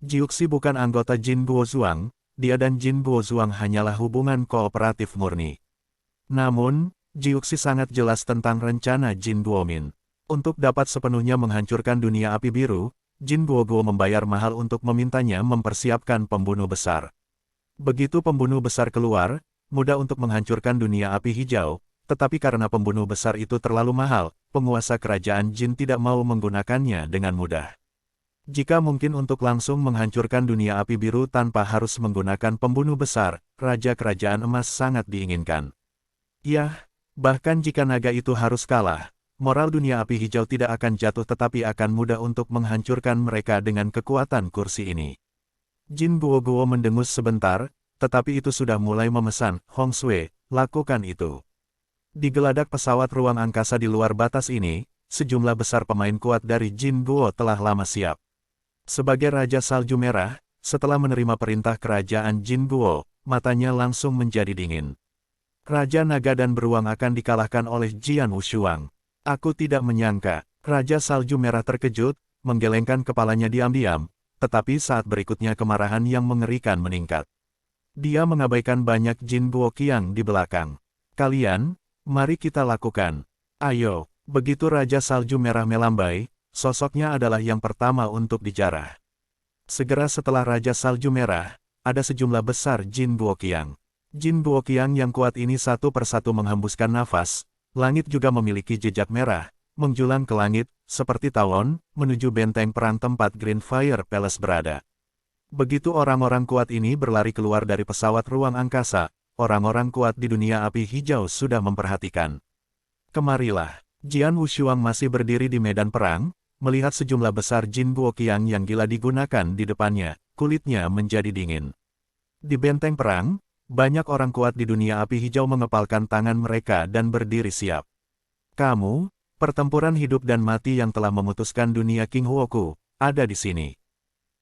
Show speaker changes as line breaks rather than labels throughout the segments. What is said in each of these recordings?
Jiuxi bukan anggota Jin Guozhuang, dia dan Jin Guozhuang hanyalah hubungan kooperatif murni. Namun, Jiuxi sangat jelas tentang rencana Jin Guomin. Untuk dapat sepenuhnya menghancurkan dunia api biru, Jin Guoguo membayar mahal untuk memintanya mempersiapkan pembunuh besar. Begitu pembunuh besar keluar, mudah untuk menghancurkan dunia api hijau, tetapi karena pembunuh besar itu terlalu mahal, penguasa kerajaan Jin tidak mau menggunakannya dengan mudah. Jika mungkin untuk langsung menghancurkan dunia api biru tanpa harus menggunakan pembunuh besar, Raja Kerajaan Emas sangat diinginkan. Yah, bahkan jika naga itu harus kalah, moral dunia api hijau tidak akan jatuh tetapi akan mudah untuk menghancurkan mereka dengan kekuatan kursi ini. Jin Guoguo mendengus sebentar, tetapi itu sudah mulai memesan, Hong Sui, lakukan itu. Di geladak pesawat ruang angkasa di luar batas ini, sejumlah besar pemain kuat dari Jin Guo telah lama siap. Sebagai Raja Salju Merah, setelah menerima perintah kerajaan Jin Guo, matanya langsung menjadi dingin. Raja Naga dan Beruang akan dikalahkan oleh Jian Wushuang. Aku tidak menyangka. Raja Salju Merah terkejut, menggelengkan kepalanya diam-diam, tetapi saat berikutnya kemarahan yang mengerikan meningkat. Dia mengabaikan banyak Jin Guo Qiang di belakang. Kalian, mari kita lakukan. Ayo, begitu Raja Salju Merah melambai, sosoknya adalah yang pertama untuk dijarah. Segera setelah Raja Salju Merah, ada sejumlah besar Jin Guo Qiang. Jin Guo Qiang yang kuat ini satu persatu menghembuskan nafas, langit juga memiliki jejak merah, menjulang ke langit, seperti tawon, menuju benteng perang tempat Green Fire Palace berada. Begitu orang-orang kuat ini berlari keluar dari pesawat ruang angkasa, orang-orang kuat di dunia api hijau sudah memperhatikan. Kemarilah, Jian Wushuang masih berdiri di medan perang, melihat sejumlah besar Jin Guo Qiang yang gila digunakan di depannya, kulitnya menjadi dingin. Di benteng perang, banyak orang kuat di dunia api hijau mengepalkan tangan mereka dan berdiri siap. Kamu, pertempuran hidup dan mati yang telah memutuskan dunia King Huoku, ada di sini.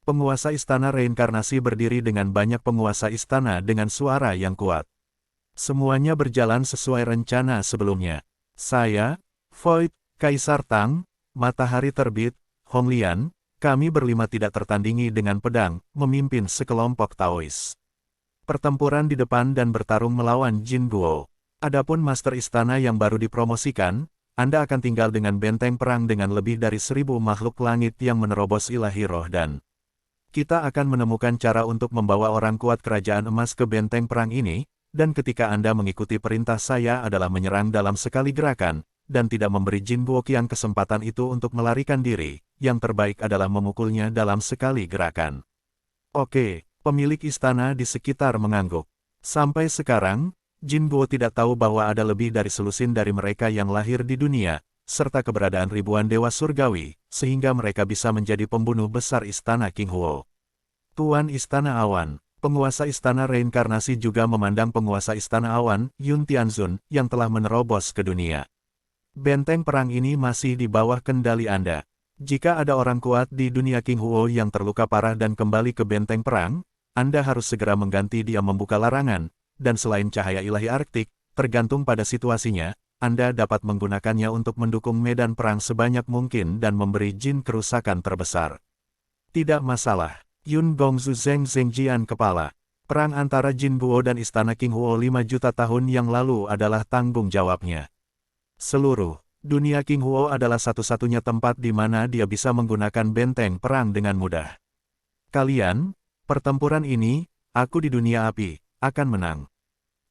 Penguasa istana reinkarnasi berdiri dengan banyak penguasa istana dengan suara yang kuat. Semuanya berjalan sesuai rencana sebelumnya. Saya, Void, Kaisar Tang, Matahari Terbit, Hong Lian, kami berlima tidak tertandingi dengan pedang, memimpin sekelompok Taois. Pertempuran di depan dan bertarung melawan Jin Guo. Adapun Master Istana yang baru dipromosikan, Anda akan tinggal dengan benteng perang dengan lebih dari 1000 makhluk langit yang menerobos ilahi roh dan kita akan menemukan cara untuk membawa orang kuat kerajaan emas ke benteng perang ini, dan ketika Anda mengikuti perintah saya adalah menyerang dalam sekali gerakan, dan tidak memberi Jin Guo Qiang kesempatan itu untuk melarikan diri, yang terbaik adalah memukulnya dalam sekali gerakan. Oke. Pemilik istana di sekitar mengangguk. Sampai sekarang, Jin Guo tidak tahu bahwa ada lebih dari selusin dari mereka yang lahir di dunia, serta keberadaan ribuan dewa surgawi, sehingga mereka bisa menjadi pembunuh besar istana King Huo. Tuan Istana Awan, penguasa istana reinkarnasi juga memandang penguasa istana awan, Yun Tianzun, yang telah menerobos ke dunia. Benteng perang ini masih di bawah kendali Anda. Jika ada orang kuat di dunia King Huo yang terluka parah dan kembali ke benteng perang, Anda harus segera mengganti dia membuka larangan, dan selain cahaya ilahi Arktik, tergantung pada situasinya, Anda dapat menggunakannya untuk mendukung medan perang sebanyak mungkin dan memberi Jin kerusakan terbesar. Tidak masalah. Yun Gongzu Zeng Zengjian kepala. Perang antara Jin Guo dan Istana King Huo 5 juta tahun yang lalu adalah tanggung jawabnya. Seluruh dunia King Huo adalah satu-satunya tempat di mana dia bisa menggunakan benteng perang dengan mudah. Kalian, pertempuran ini, aku di dunia api, akan menang.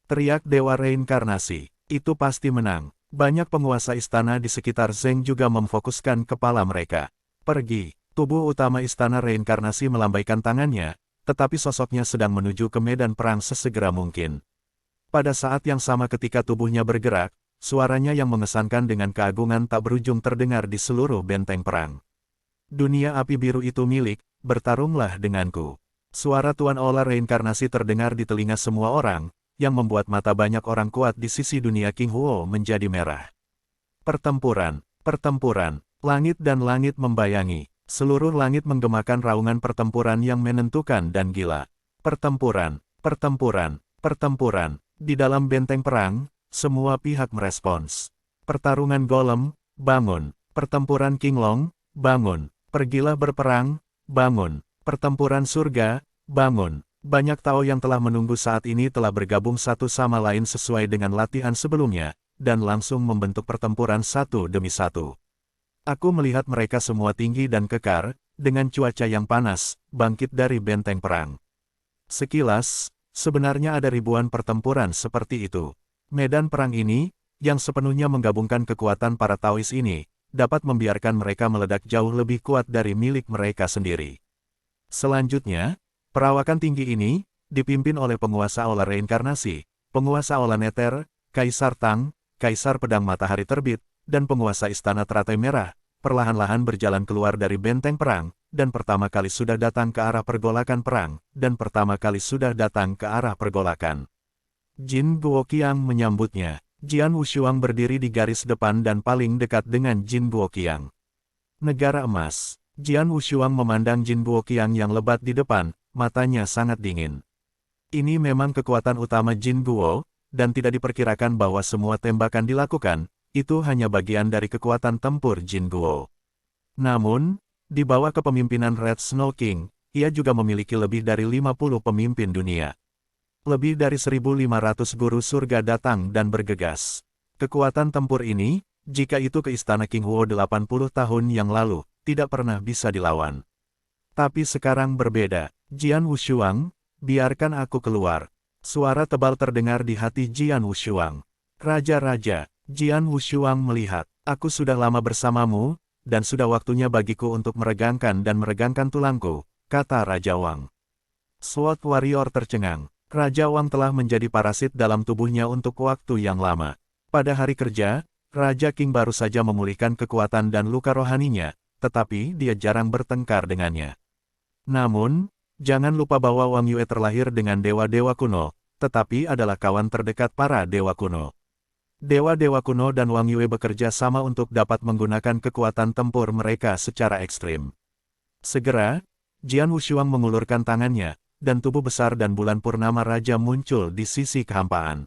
Teriak Dewa Reinkarnasi, itu pasti menang. Banyak penguasa istana di sekitar Zeng juga memfokuskan kepala mereka. Pergi, tubuh utama istana reinkarnasi melambaikan tangannya, tetapi sosoknya sedang menuju ke medan perang sesegera mungkin. Pada saat yang sama ketika tubuhnya bergerak, suaranya yang mengesankan dengan keagungan tak berujung terdengar di seluruh benteng perang. Dunia api biru itu milik, bertarunglah denganku. Suara Tuan Ola reinkarnasi terdengar di telinga semua orang, yang membuat mata banyak orang kuat di sisi dunia King Huo menjadi merah. Pertempuran, pertempuran, langit dan langit membayangi. Seluruh langit menggemakan raungan pertempuran yang menentukan dan gila. Pertempuran, pertempuran, pertempuran. Di dalam benteng perang, semua pihak merespons. Pertarungan golem, bangun. Pertempuran King Long, bangun. Pergilah berperang, bangun. Pertempuran surga, bangun. Banyak Tao yang telah menunggu saat ini telah bergabung satu sama lain sesuai dengan latihan sebelumnya, dan langsung membentuk pertempuran satu demi satu. Aku melihat mereka semua tinggi dan kekar, dengan cuaca yang panas, bangkit dari benteng perang. Sekilas, sebenarnya ada ribuan pertempuran seperti itu. Medan perang ini, yang sepenuhnya menggabungkan kekuatan para Taois ini, dapat membiarkan mereka meledak jauh lebih kuat dari milik mereka sendiri. Selanjutnya, perawakan tinggi ini, dipimpin oleh penguasa aula reinkarnasi, penguasa aula neter, Kaisar Tang, Kaisar Pedang Matahari Terbit, dan penguasa Istana Teratai Merah, perlahan-lahan berjalan keluar dari benteng perang, dan pertama kali sudah datang ke arah pergolakan perang, dan pertama kali sudah datang ke arah pergolakan. Jin Guoqiang menyambutnya. Jian Wushuang berdiri di garis depan dan paling dekat dengan Jin Guoqiang. Negara emas. Jian Wushuang memandang Jin Guoqiang yang lebat di depan, matanya sangat dingin. Ini memang kekuatan utama Jin Guo, dan tidak diperkirakan bahwa semua tembakan dilakukan, itu hanya bagian dari kekuatan tempur Jin Guo. Namun, di bawah kepemimpinan Red Snow King, ia juga memiliki lebih dari 50 pemimpin dunia. Lebih dari 1.500 guru surga datang dan bergegas. Kekuatan tempur ini, jika itu ke istana King Huo 80 tahun yang lalu, tidak pernah bisa dilawan. Tapi sekarang berbeda. Jian Wushuang, biarkan aku keluar. Suara tebal terdengar di hati Jian Wushuang. Raja-raja, Jian Wushuang melihat, aku sudah lama bersamamu, dan sudah waktunya bagiku untuk meregangkan tulangku, kata Raja Wang. Sword Warrior tercengang. Raja Wang telah menjadi parasit dalam tubuhnya untuk waktu yang lama. Pada hari kerja, Raja King baru saja memulihkan kekuatan dan luka rohaninya, tetapi dia jarang bertengkar dengannya. Namun, jangan lupa bahwa Wang Yue terlahir dengan dewa-dewa kuno, tetapi adalah kawan terdekat para dewa kuno. Dewa-dewa kuno dan Wang Yue bekerja sama untuk dapat menggunakan kekuatan tempur mereka secara ekstrim. Segera, Jian Wushuang mengulurkan tangannya, dan tubuh besar dan bulan purnama raja muncul di sisi kehampaan.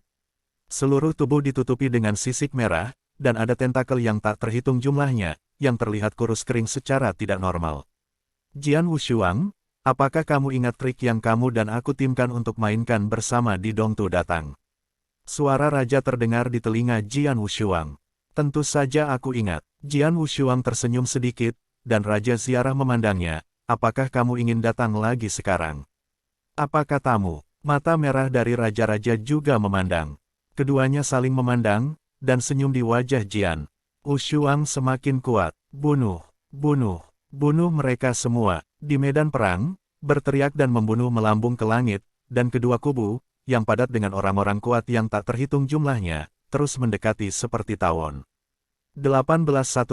Seluruh tubuh ditutupi dengan sisik merah, dan ada tentakel yang tak terhitung jumlahnya, yang terlihat kurus kering secara tidak normal. Jian Wushuang, apakah kamu ingat trik yang kamu dan aku timkan untuk mainkan bersama di Dongtu datang? Suara raja terdengar di telinga Jian Wushuang. Tentu saja aku ingat. Jian Wushuang tersenyum sedikit, dan Raja Ziarah memandangnya. Apakah kamu ingin datang lagi sekarang? Apa katamu? Mata merah dari raja-raja juga memandang. Keduanya saling memandang, dan senyum di wajah Jian Wushuang semakin kuat. Bunuh, bunuh, bunuh mereka semua. Di medan perang, berteriak dan membunuh melambung ke langit, dan kedua kubu, yang padat dengan orang-orang kuat yang tak terhitung jumlahnya, terus mendekati seperti tawon. 18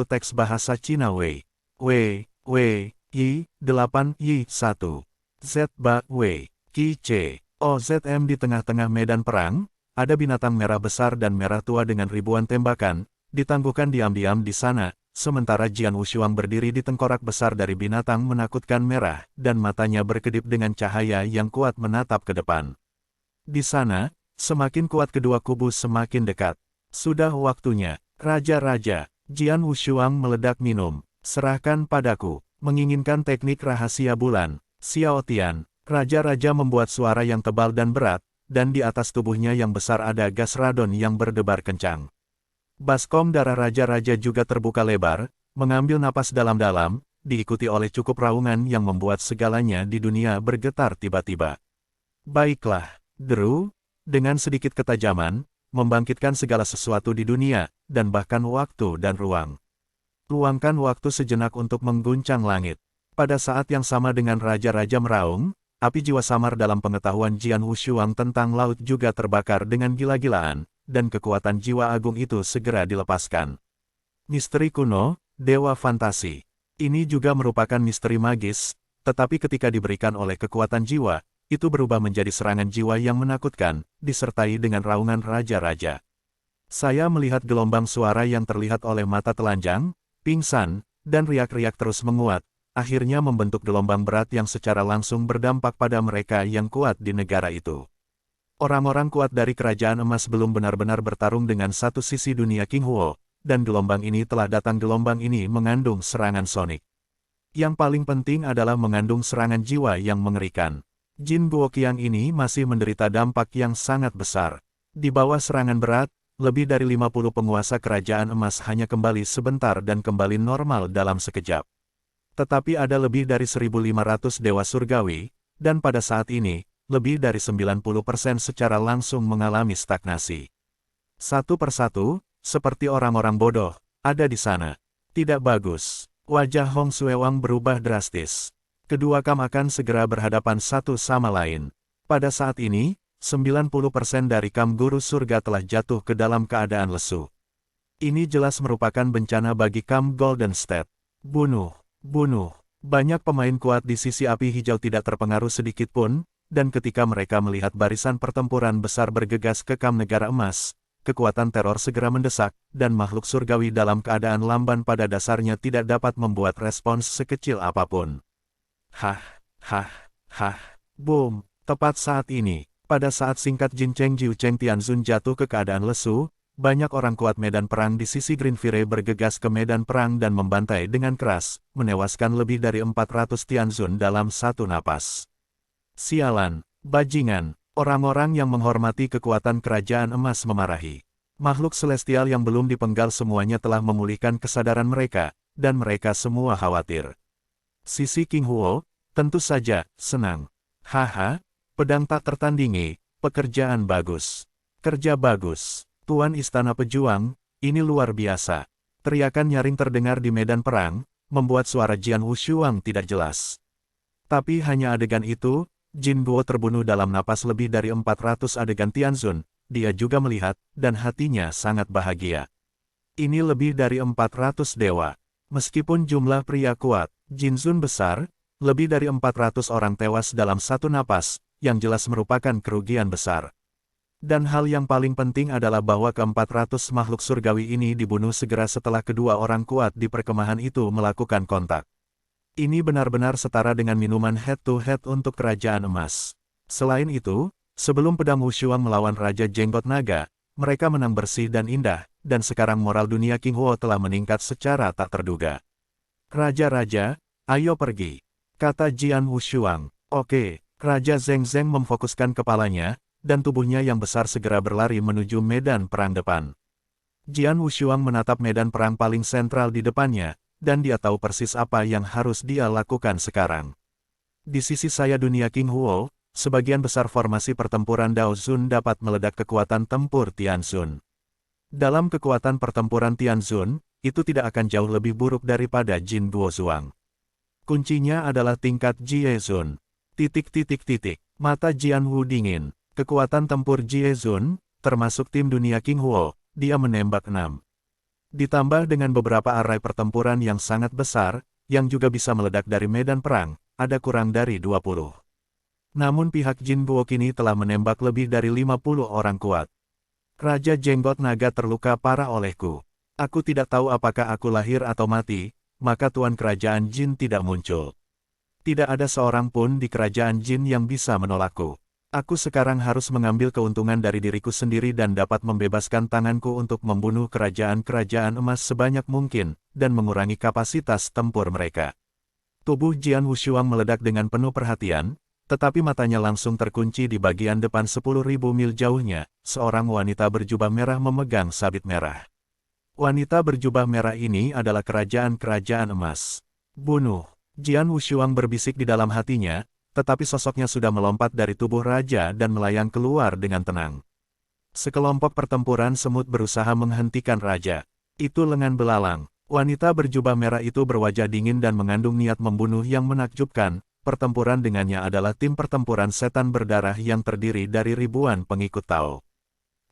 teks bahasa Cina Wei. Wei, Wei, Yi, 8, Yi, 1. Z, Ba, Wei. Qi C. OZM di tengah-tengah medan perang, ada binatang merah besar dan merah tua dengan ribuan tembakan, ditangguhkan diam-diam di sana, sementara Jian Wushuang berdiri di tengkorak besar dari binatang menakutkan merah, dan matanya berkedip dengan cahaya yang kuat menatap ke depan. Di sana, semakin kuat kedua kubu semakin dekat. Sudah waktunya, raja-raja, Jian Wushuang meledak minum, serahkan padaku, menginginkan teknik rahasia bulan, Xiao Tian. Raja-raja membuat suara yang tebal dan berat, dan di atas tubuhnya yang besar ada gas radon yang berdebar kencang. Baskom darah raja-raja juga terbuka lebar, mengambil napas dalam-dalam, diikuti oleh cukup raungan yang membuat segalanya di dunia bergetar tiba-tiba. Baiklah, deru, dengan sedikit ketajaman, membangkitkan segala sesuatu di dunia, dan bahkan waktu dan ruang. Luangkan waktu sejenak untuk mengguncang langit. Pada saat yang sama dengan raja-raja meraung, api jiwa samar dalam pengetahuan Jian Wushuang tentang laut juga terbakar dengan gila-gilaan, dan kekuatan jiwa agung itu segera dilepaskan. Misteri kuno, dewa fantasi. Ini juga merupakan misteri magis, tetapi ketika diberikan oleh kekuatan jiwa, itu berubah menjadi serangan jiwa yang menakutkan, disertai dengan raungan raja-raja. Saya melihat gelombang suara yang terlihat oleh mata telanjang, pingsan, dan riak-riak terus menguat, akhirnya membentuk gelombang berat yang secara langsung berdampak pada mereka yang kuat di negara itu. Orang-orang kuat dari kerajaan emas belum benar-benar bertarung dengan satu sisi dunia King Huo, dan gelombang ini telah datang. Gelombang ini mengandung serangan sonik. Yang paling penting adalah mengandung serangan jiwa yang mengerikan. Jin Guoqiang ini masih menderita dampak yang sangat besar. Di bawah serangan berat, lebih dari 50 penguasa kerajaan emas hanya kembali sebentar dan kembali normal dalam sekejap. Tetapi ada lebih dari 1.500 dewa surgawi, dan pada saat ini, lebih dari 90% secara langsung mengalami stagnasi. Satu persatu, seperti orang-orang bodoh, ada di sana. Tidak bagus. Wajah Hong Xuewang berubah drastis. Kedua kam akan segera berhadapan satu sama lain. Pada saat ini, 90% dari kam guru surga telah jatuh ke dalam keadaan lesu. Ini jelas merupakan bencana bagi kam Golden State. Bunuh, bunuh. Banyak pemain kuat di sisi api hijau tidak terpengaruh sedikit pun, dan ketika mereka melihat barisan pertempuran besar bergegas ke kam negara emas, kekuatan teror segera mendesak, dan makhluk surgawi dalam keadaan lamban pada dasarnya tidak dapat membuat respons sekecil apapun. Hah, hah, hah, boom. Tepat saat ini, pada saat singkat Jin Cheng Jiu Cheng Tianzun jatuh ke keadaan lesu, banyak orang kuat medan perang di sisi Green Fire bergegas ke medan perang dan membantai dengan keras, menewaskan lebih dari 400 Tianzun dalam satu napas. Sialan, bajingan, orang-orang yang menghormati kekuatan kerajaan emas memarahi. Makhluk celestial yang belum dipenggal semuanya telah memulihkan kesadaran mereka, dan mereka semua khawatir. Sisi King Huo, tentu saja, senang. Haha, pedang tak tertandingi, pekerjaan bagus. Kerja bagus. Tuan Istana Pejuang, ini luar biasa. Teriakan nyaring terdengar di medan perang, membuat suara Jian Wushuang tidak jelas. Tapi hanya adegan itu, Jin Guo terbunuh dalam napas lebih dari 400 adegan Tianzun, dia juga melihat, dan hatinya sangat bahagia. Ini lebih dari 400 dewa. Meskipun jumlah pria kuat, Jin Zun besar, lebih dari 400 orang tewas dalam satu napas, yang jelas merupakan kerugian besar. Dan hal yang paling penting adalah bahwa ke-400 makhluk surgawi ini dibunuh segera setelah kedua orang kuat di perkemahan itu melakukan kontak. Ini benar-benar setara dengan minuman head-to-head untuk kerajaan emas. Selain itu, sebelum pedang Wushuang melawan Raja Jenggot Naga, mereka menang bersih dan indah, dan sekarang moral dunia King Huo telah meningkat secara tak terduga. Raja-raja, ayo pergi, kata Jian Wushuang. Oke, Raja Zheng Zheng memfokuskan kepalanya, dan tubuhnya yang besar segera berlari menuju medan perang depan. Jian Wushuang menatap medan perang paling sentral di depannya, dan dia tahu persis apa yang harus dia lakukan sekarang. Di sisi saya dunia King Huo, sebagian besar formasi pertempuran Dao Zun dapat meledak kekuatan tempur Tianzun. Dalam kekuatan pertempuran Tianzun, itu tidak akan jauh lebih buruk daripada Jin Duozuang. Kuncinya adalah tingkat Jie Zun. Mata Jian Wu dingin. Kekuatan tempur Jie Zun, termasuk tim dunia King Huo, dia menembak 6. Ditambah dengan beberapa arai pertempuran yang sangat besar, yang juga bisa meledak dari medan perang, ada kurang dari 20. Namun pihak Jin Guo kini telah menembak lebih dari 50 orang kuat. Raja Jenggot Naga terluka parah olehku. Aku tidak tahu apakah aku lahir atau mati, maka tuan kerajaan Jin tidak muncul. Tidak ada seorang pun di kerajaan Jin yang bisa menolakku. Aku sekarang harus mengambil keuntungan dari diriku sendiri dan dapat membebaskan tanganku untuk membunuh kerajaan-kerajaan emas sebanyak mungkin, dan mengurangi kapasitas tempur mereka. Tubuh Jian Wushuang meledak dengan penuh perhatian, tetapi matanya langsung terkunci di bagian depan 10.000 mil jauhnya, seorang wanita berjubah merah memegang sabit merah. Wanita berjubah merah ini adalah kerajaan-kerajaan emas. Bunuh! Jian Wushuang berbisik di dalam hatinya, tetapi sosoknya sudah melompat dari tubuh raja dan melayang keluar dengan tenang. Sekelompok pertempuran semut berusaha menghentikan raja. Itu lengan belalang. Wanita berjubah merah itu berwajah dingin dan mengandung niat membunuh yang menakjubkan. Pertempuran dengannya adalah tim pertempuran setan berdarah yang terdiri dari ribuan pengikut Tao.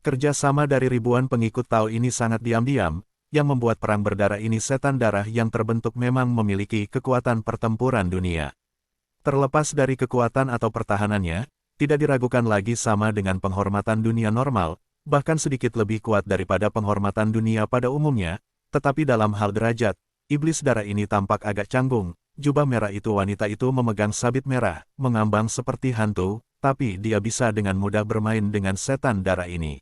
Kerjasama dari ribuan pengikut Tao ini sangat diam-diam, yang membuat perang berdarah ini setan darah yang terbentuk memang memiliki kekuatan pertempuran dunia. Terlepas dari kekuatan atau pertahanannya, tidak diragukan lagi sama dengan penghormatan dunia normal, bahkan sedikit lebih kuat daripada penghormatan dunia pada umumnya, tetapi dalam hal derajat, iblis darah ini tampak agak canggung. Jubah merah itu wanita itu memegang sabit merah, mengambang seperti hantu, tapi dia bisa dengan mudah bermain dengan setan darah ini.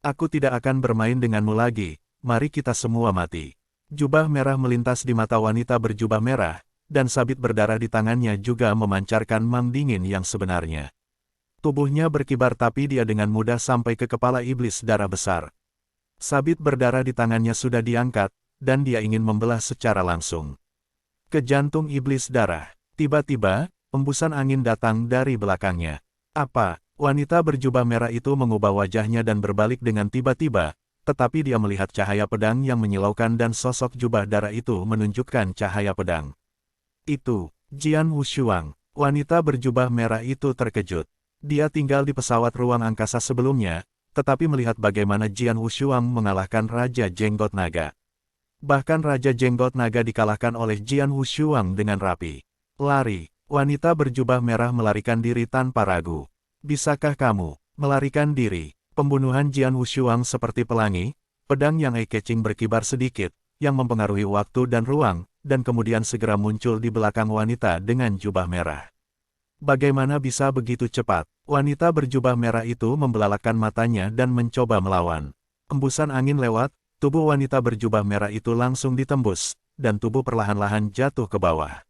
Aku tidak akan bermain denganmu lagi, mari kita semua mati. Jubah merah melintas di mata wanita berjubah merah, dan sabit berdarah di tangannya juga memancarkan mam dingin yang sebenarnya. Tubuhnya berkibar tapi dia dengan mudah sampai ke kepala iblis darah besar. Sabit berdarah di tangannya sudah diangkat, dan dia ingin membelah secara langsung ke jantung iblis darah. Tiba-tiba, embusan angin datang dari belakangnya. Apa? Wanita berjubah merah itu mengubah wajahnya dan berbalik dengan tiba-tiba, tetapi dia melihat cahaya pedang yang menyilaukan dan sosok jubah darah itu menunjukkan cahaya pedang. Itu, Jian Wushuang. Wanita berjubah merah itu terkejut. Dia tinggal di pesawat ruang angkasa sebelumnya, tetapi melihat bagaimana Jian Wushuang mengalahkan Raja Jenggot Naga. Bahkan Raja Jenggot Naga dikalahkan oleh Jian Wushuang dengan rapi. Lari, wanita berjubah merah melarikan diri tanpa ragu. Bisakah kamu melarikan diri? Pembunuhan Jian Wushuang seperti pelangi, pedang yang eye-catching berkibar sedikit, yang mempengaruhi waktu dan ruang, dan kemudian segera muncul di belakang wanita dengan jubah merah. Bagaimana bisa begitu cepat? Wanita berjubah merah itu membelalakkan matanya dan mencoba melawan. Embusan angin lewat, tubuh wanita berjubah merah itu langsung ditembus, dan tubuh perlahan-lahan jatuh ke bawah.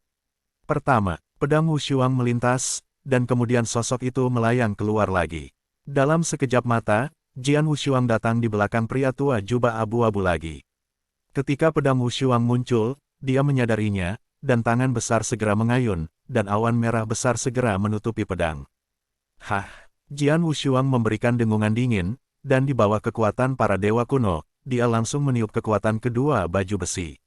Pertama, pedang Wushuang melintas, dan kemudian sosok itu melayang keluar lagi. Dalam sekejap mata, Jian Wushuang datang di belakang pria tua jubah abu-abu lagi. Ketika pedang Wushuang muncul, dia menyadarinya, dan tangan besar segera mengayun, dan awan merah besar segera menutupi pedang. Hah! Jian Wushuang memberikan dengungan dingin, dan di bawah kekuatan para dewa kuno, dia langsung meniup kekuatan kedua baju besi.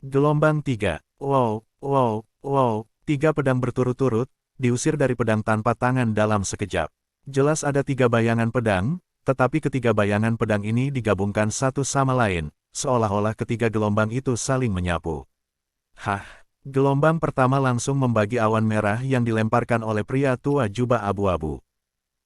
Gelombang 3. Wow, wow, wow, 3 pedang berturut-turut, diusir dari pedang tanpa tangan dalam sekejap. Jelas ada 3 bayangan pedang, tetapi ketiga bayangan pedang ini digabungkan satu sama lain, seolah-olah ketiga gelombang itu saling menyapu. Hah! Gelombang pertama langsung membagi awan merah yang dilemparkan oleh pria tua jubah abu-abu.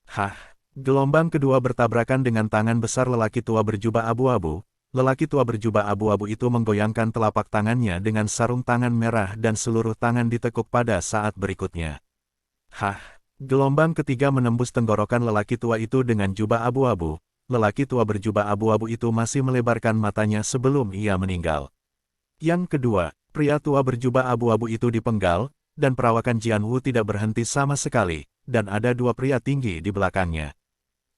Hah! Gelombang kedua bertabrakan dengan tangan besar lelaki tua berjubah abu-abu. Lelaki tua berjubah abu-abu itu menggoyangkan telapak tangannya dengan sarung tangan merah dan seluruh tangan ditekuk pada saat berikutnya. Hah! Gelombang ketiga menembus tenggorokan lelaki tua itu dengan jubah abu-abu. Lelaki tua berjubah abu-abu itu masih melebarkan matanya sebelum ia meninggal. Yang kedua, pria tua berjubah abu-abu itu dipenggal, dan perawakan Jian Wu tidak berhenti sama sekali, dan ada 2 pria tinggi di belakangnya.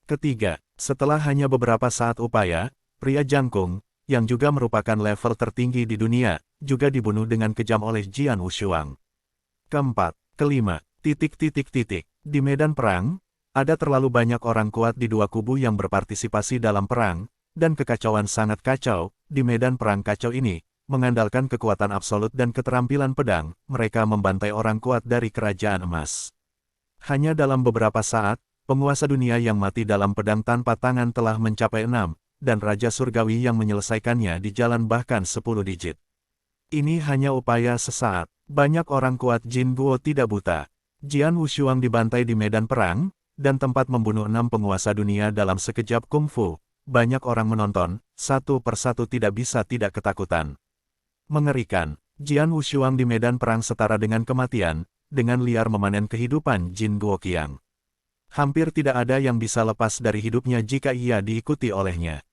Ketiga, setelah hanya beberapa saat upaya, pria jangkung, yang juga merupakan level tertinggi di dunia, juga dibunuh dengan kejam oleh Jian Wushuang. Keempat, kelima, Di medan perang, ada terlalu banyak orang kuat di dua kubu yang berpartisipasi dalam perang, dan kekacauan sangat kacau. Di medan perang kacau ini, mengandalkan kekuatan absolut dan keterampilan pedang, mereka membantai orang kuat dari kerajaan emas. Hanya dalam beberapa saat, penguasa dunia yang mati dalam pedang tanpa tangan telah mencapai 6, dan Raja Surgawi yang menyelesaikannya di jalan bahkan 10 digit. Ini hanya upaya sesaat. Banyak orang kuat Jin Guo tidak buta. Jian Wushuang dibantai di medan perang, dan tempat membunuh 6 penguasa dunia dalam sekejap kungfu. Banyak orang menonton, satu persatu tidak bisa tidak ketakutan. Mengerikan, Jian Wushuang di medan perang setara dengan kematian, dengan liar memanen kehidupan Jin Guo Qiang. Hampir tidak ada yang bisa lepas dari hidupnya jika ia diikuti olehnya.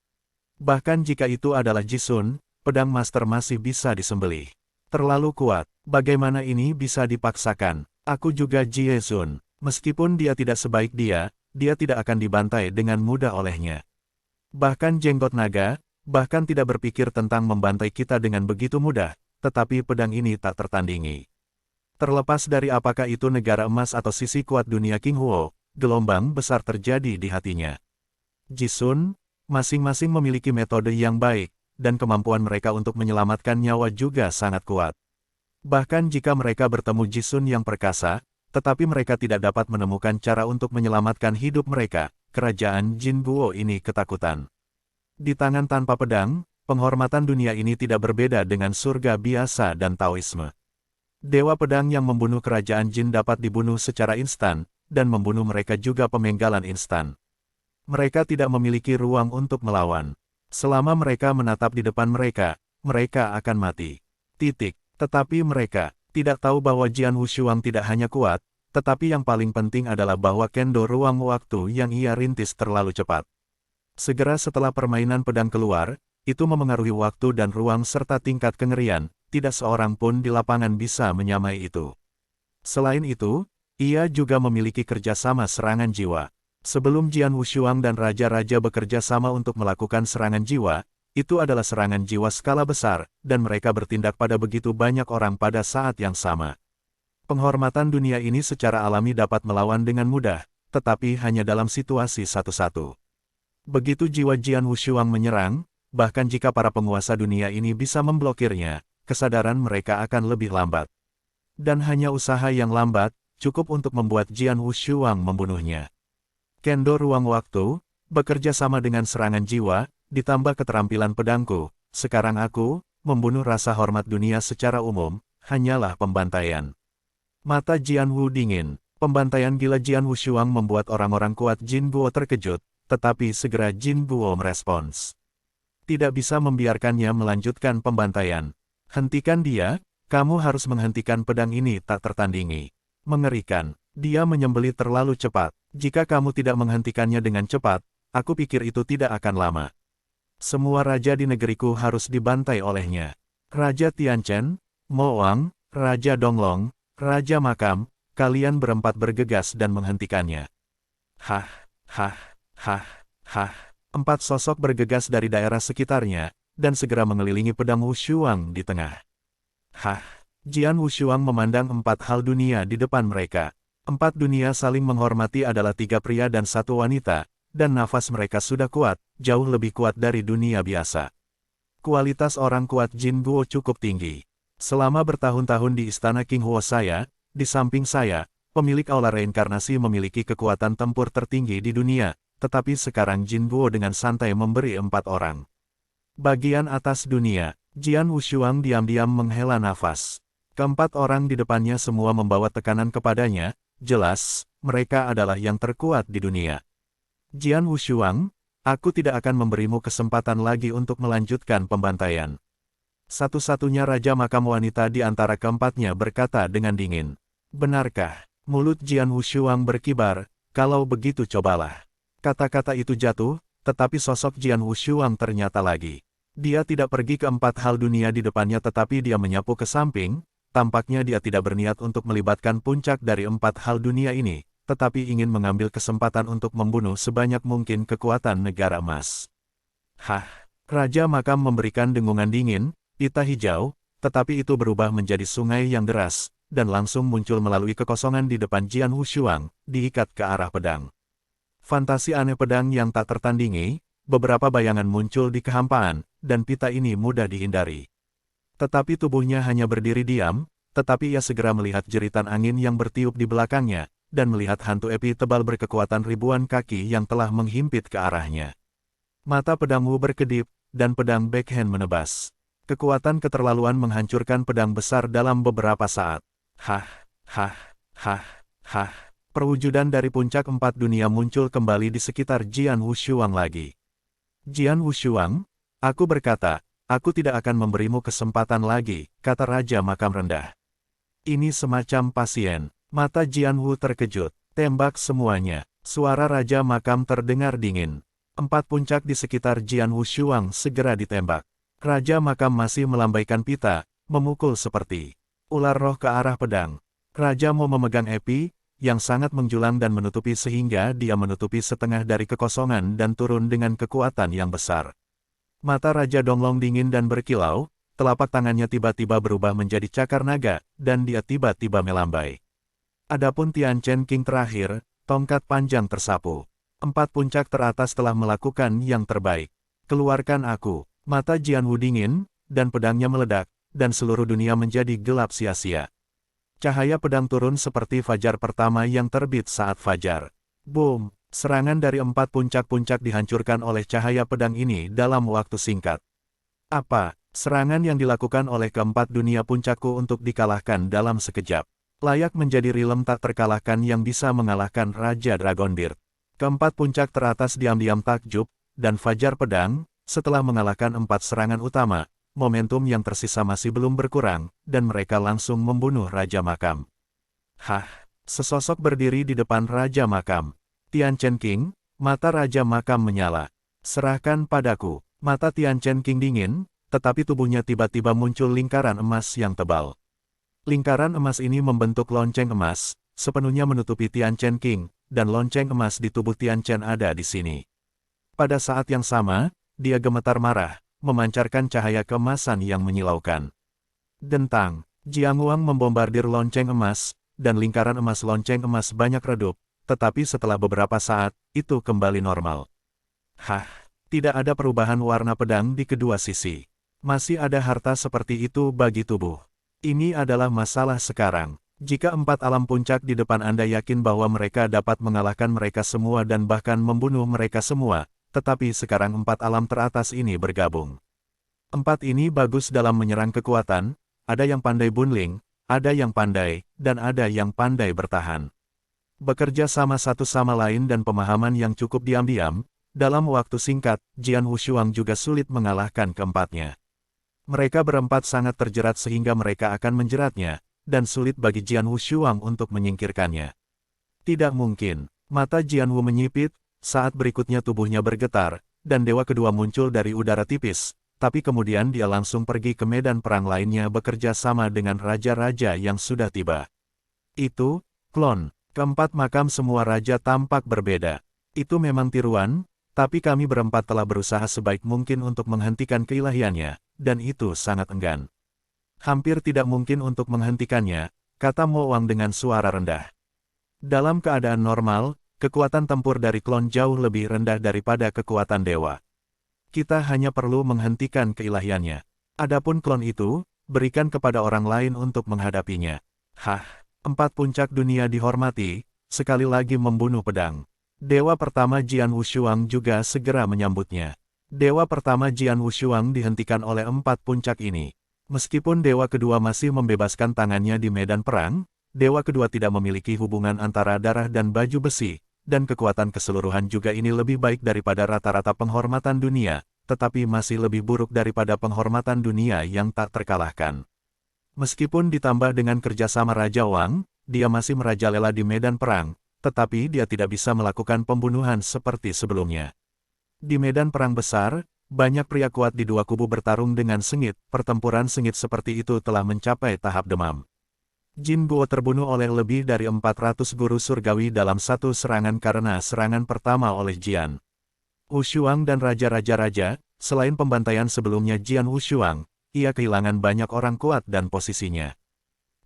Bahkan jika itu adalah Jisun, pedang master masih bisa disembelih. Terlalu kuat, bagaimana ini bisa dipaksakan? Aku juga Jiesun, meskipun dia tidak sebaik dia tidak akan dibantai dengan mudah olehnya. Bahkan Jenggot Naga, bahkan tidak berpikir tentang membantai kita dengan begitu mudah, tetapi pedang ini tak tertandingi. Terlepas dari apakah itu negara emas atau sisi kuat dunia King Huo, gelombang besar terjadi di hatinya. Jisun, masing-masing memiliki metode yang baik, dan kemampuan mereka untuk menyelamatkan nyawa juga sangat kuat. Bahkan jika mereka bertemu Jisun yang perkasa, tetapi mereka tidak dapat menemukan cara untuk menyelamatkan hidup mereka, kerajaan Jin Guo ini ketakutan. Di tangan tanpa pedang, penghormatan dunia ini tidak berbeda dengan surga biasa dan Taoisme. Dewa pedang yang membunuh kerajaan Jin dapat dibunuh secara instan, dan membunuh mereka juga pemenggalan instan. Mereka tidak memiliki ruang untuk melawan. Selama mereka menatap di depan mereka, mereka akan mati. Tetapi mereka tidak tahu bahwa Jian Wushuang tidak hanya kuat, tetapi yang paling penting adalah bahwa kendo ruang waktu yang ia rintis terlalu cepat. Segera setelah permainan pedang keluar, itu memengaruhi waktu dan ruang serta tingkat kengerian, tidak seorang pun di lapangan bisa menyamai itu. Selain itu, ia juga memiliki kerjasama serangan jiwa. Sebelum Jian Wushuang dan raja-raja bekerja sama untuk melakukan serangan jiwa, itu adalah serangan jiwa skala besar, dan mereka bertindak pada begitu banyak orang pada saat yang sama. Penghormatan dunia ini secara alami dapat melawan dengan mudah, tetapi hanya dalam situasi satu-satu. Begitu jiwa Jian Wushuang menyerang, bahkan jika para penguasa dunia ini bisa memblokirnya, kesadaran mereka akan lebih lambat. Dan hanya usaha yang lambat, cukup untuk membuat Jian Wushuang membunuhnya. Kendo ruang waktu, bekerja sama dengan serangan jiwa, ditambah keterampilan pedangku, sekarang aku, membunuh rasa hormat dunia secara umum, hanyalah pembantaian. Mata Jian Wu dingin. Pembantaian gila Jian Wushuang membuat orang-orang kuat Jin Guo terkejut, tetapi segera Jin Guo merespons. Tidak bisa membiarkannya melanjutkan pembantaian. Hentikan dia, kamu harus menghentikan pedang ini tak tertandingi. Mengerikan, dia menyembelih terlalu cepat. Jika kamu tidak menghentikannya dengan cepat, aku pikir itu tidak akan lama. Semua raja di negeriku harus dibantai olehnya. Raja Tianchen, Mo Wang, Raja Donglong, Raja Makam, kalian berempat bergegas dan menghentikannya. Hah, hah, hah, hah. 4 sosok bergegas dari daerah sekitarnya, dan segera mengelilingi pedang Wushuang di tengah. Hah, Jian Wushuang memandang 4 hal dunia di depan mereka. 4 dunia saling menghormati adalah 3 pria dan 1 wanita, dan nafas mereka sudah kuat, jauh lebih kuat dari dunia biasa. Kualitas orang kuat Jin Guo cukup tinggi. Selama bertahun-tahun di istana King Huo saya, di samping saya, pemilik aula reinkarnasi memiliki kekuatan tempur tertinggi di dunia, tetapi sekarang Jin Guo dengan santai memberi 4 orang. Bagian atas dunia, Jian Wushuang diam-diam menghela nafas. Keempat orang di depannya semua membawa tekanan kepadanya, jelas, mereka adalah yang terkuat di dunia. Jian Wushuang, aku tidak akan memberimu kesempatan lagi untuk melanjutkan pembantaian. Satu-satunya raja makam wanita di antara keempatnya berkata dengan dingin. Benarkah? Mulut Jian Wushuang berkibar, kalau begitu cobalah. Kata-kata itu jatuh, tetapi sosok Jian Wushuang ternyata lagi. Dia tidak pergi ke 4 hal dunia di depannya tetapi dia menyapu ke samping, tampaknya dia tidak berniat untuk melibatkan puncak dari 4 hal dunia ini, tetapi ingin mengambil kesempatan untuk membunuh sebanyak mungkin kekuatan negara emas. Hah! Raja makam memberikan dengungan dingin, pita hijau, tetapi itu berubah menjadi sungai yang deras, dan langsung muncul melalui kekosongan di depan Jian Wushuang, diikat ke arah pedang. Fantasi aneh pedang yang tak tertandingi, beberapa bayangan muncul di kehampaan, dan pita ini mudah dihindari. Tetapi tubuhnya hanya berdiri diam, tetapi ia segera melihat jeritan angin yang bertiup di belakangnya, dan melihat hantu api tebal berkekuatan ribuan kaki yang telah menghimpit ke arahnya. Mata pedang Wu berkedip, dan pedang backhand menebas. Kekuatan keterlaluan menghancurkan pedang besar dalam beberapa saat. Hah, hah, hah, hah. Perwujudan dari puncak 4 dunia muncul kembali di sekitar Jian Wushuang lagi. Jian Wushuang, aku berkata, aku tidak akan memberimu kesempatan lagi, kata Raja Makam rendah. Ini semacam pasien. Mata Jian Wu terkejut. Tembak semuanya. Suara Raja Makam terdengar dingin. 4 puncak di sekitar Jian Wushuang segera ditembak. Raja Makam masih melambaikan pita, memukul seperti ular roh ke arah pedang. Raja mau memegang epi, yang sangat menjulang dan menutupi sehingga dia menutupi setengah dari kekosongan dan turun dengan kekuatan yang besar. Mata Raja Donglong dingin dan berkilau, telapak tangannya tiba-tiba berubah menjadi cakar naga, dan dia tiba-tiba melambai. Adapun Tianchen King terakhir, tongkat panjang tersapu. 4 puncak teratas telah melakukan yang terbaik. Keluarkan aku. Mata Jian Wu dingin, dan pedangnya meledak, dan seluruh dunia menjadi gelap sia-sia. Cahaya pedang turun seperti fajar pertama yang terbit saat fajar. Boom! Serangan dari 4 puncak-puncak dihancurkan oleh cahaya pedang ini dalam waktu singkat. Apa? Serangan yang dilakukan oleh keempat dunia puncakku untuk dikalahkan dalam sekejap. Layak menjadi rilem tak terkalahkan yang bisa mengalahkan Raja Dragonbeard. Keempat puncak teratas diam-diam takjub, dan fajar pedang, setelah mengalahkan 4 serangan utama, momentum yang tersisa masih belum berkurang, dan mereka langsung membunuh Raja Makam. Hah! Sesosok berdiri di depan Raja Makam. Tianchen King, mata Raja Makam menyala. Serahkan padaku. Mata Tianchen King dingin, tetapi tubuhnya tiba-tiba muncul lingkaran emas yang tebal. Lingkaran emas ini membentuk lonceng emas, sepenuhnya menutupi Tian Chen King, dan lonceng emas di tubuh Tian Chen ada di sini. Pada saat yang sama, dia gemetar marah, memancarkan cahaya keemasan yang menyilaukan. Dentang, Jiang Wang membombardir lonceng emas, dan lingkaran emas lonceng emas banyak redup, tetapi setelah beberapa saat, itu kembali normal. Hah, tidak ada perubahan warna pedang di kedua sisi. Masih ada harta seperti itu bagi tubuh. Ini adalah masalah sekarang. Jika 4 alam puncak di depan Anda yakin bahwa mereka dapat mengalahkan mereka semua dan bahkan membunuh mereka semua, tetapi sekarang 4 alam teratas ini bergabung. 4 ini bagus dalam menyerang kekuatan, ada yang pandai bunling, ada yang pandai, dan ada yang pandai bertahan. Bekerja sama satu sama lain dan pemahaman yang cukup diam-diam, dalam waktu singkat, Jian Wushuang juga sulit mengalahkan keempatnya. Mereka berempat sangat terjerat sehingga mereka akan menjeratnya, dan sulit bagi Jian Wushuang untuk menyingkirkannya. Tidak mungkin. Mata Jian Wu menyipit, saat berikutnya tubuhnya bergetar, dan dewa kedua muncul dari udara tipis, tapi kemudian dia langsung pergi ke medan perang lainnya bekerja sama dengan raja-raja yang sudah tiba. Itu, klon. Keempat makam semua raja tampak berbeda. Itu memang tiruan, tapi kami berempat telah berusaha sebaik mungkin untuk menghentikan keilahiannya, dan itu sangat enggan. Hampir tidak mungkin untuk menghentikannya, kata Mo Wang dengan suara rendah. Dalam keadaan normal, kekuatan tempur dari klon jauh lebih rendah daripada kekuatan dewa. Kita hanya perlu menghentikan keilahiannya. Adapun klon itu, berikan kepada orang lain untuk menghadapinya. Hah, 4 puncak dunia dihormati, sekali lagi membunuh pedang. Dewa pertama Jian Wushuang juga segera menyambutnya. Dewa pertama Jian Wushuang dihentikan oleh 4 puncak ini. Meskipun dewa kedua masih membebaskan tangannya di medan perang, dewa kedua tidak memiliki hubungan antara darah dan baju besi, dan kekuatan keseluruhan juga ini lebih baik daripada rata-rata penghormatan dunia, tetapi masih lebih buruk daripada penghormatan dunia yang tak terkalahkan. Meskipun ditambah dengan kerjasama Raja Wang, dia masih merajalela di medan perang, tetapi dia tidak bisa melakukan pembunuhan seperti sebelumnya. Di medan perang besar, banyak pria kuat di dua kubu bertarung dengan sengit, pertempuran sengit seperti itu telah mencapai tahap demam. Jin Guo terbunuh oleh lebih dari 400 guru surgawi dalam satu serangan karena serangan pertama oleh Jian Wushuang dan raja-raja-raja, selain pembantaian sebelumnya Jian Wushuang, ia kehilangan banyak orang kuat dan posisinya.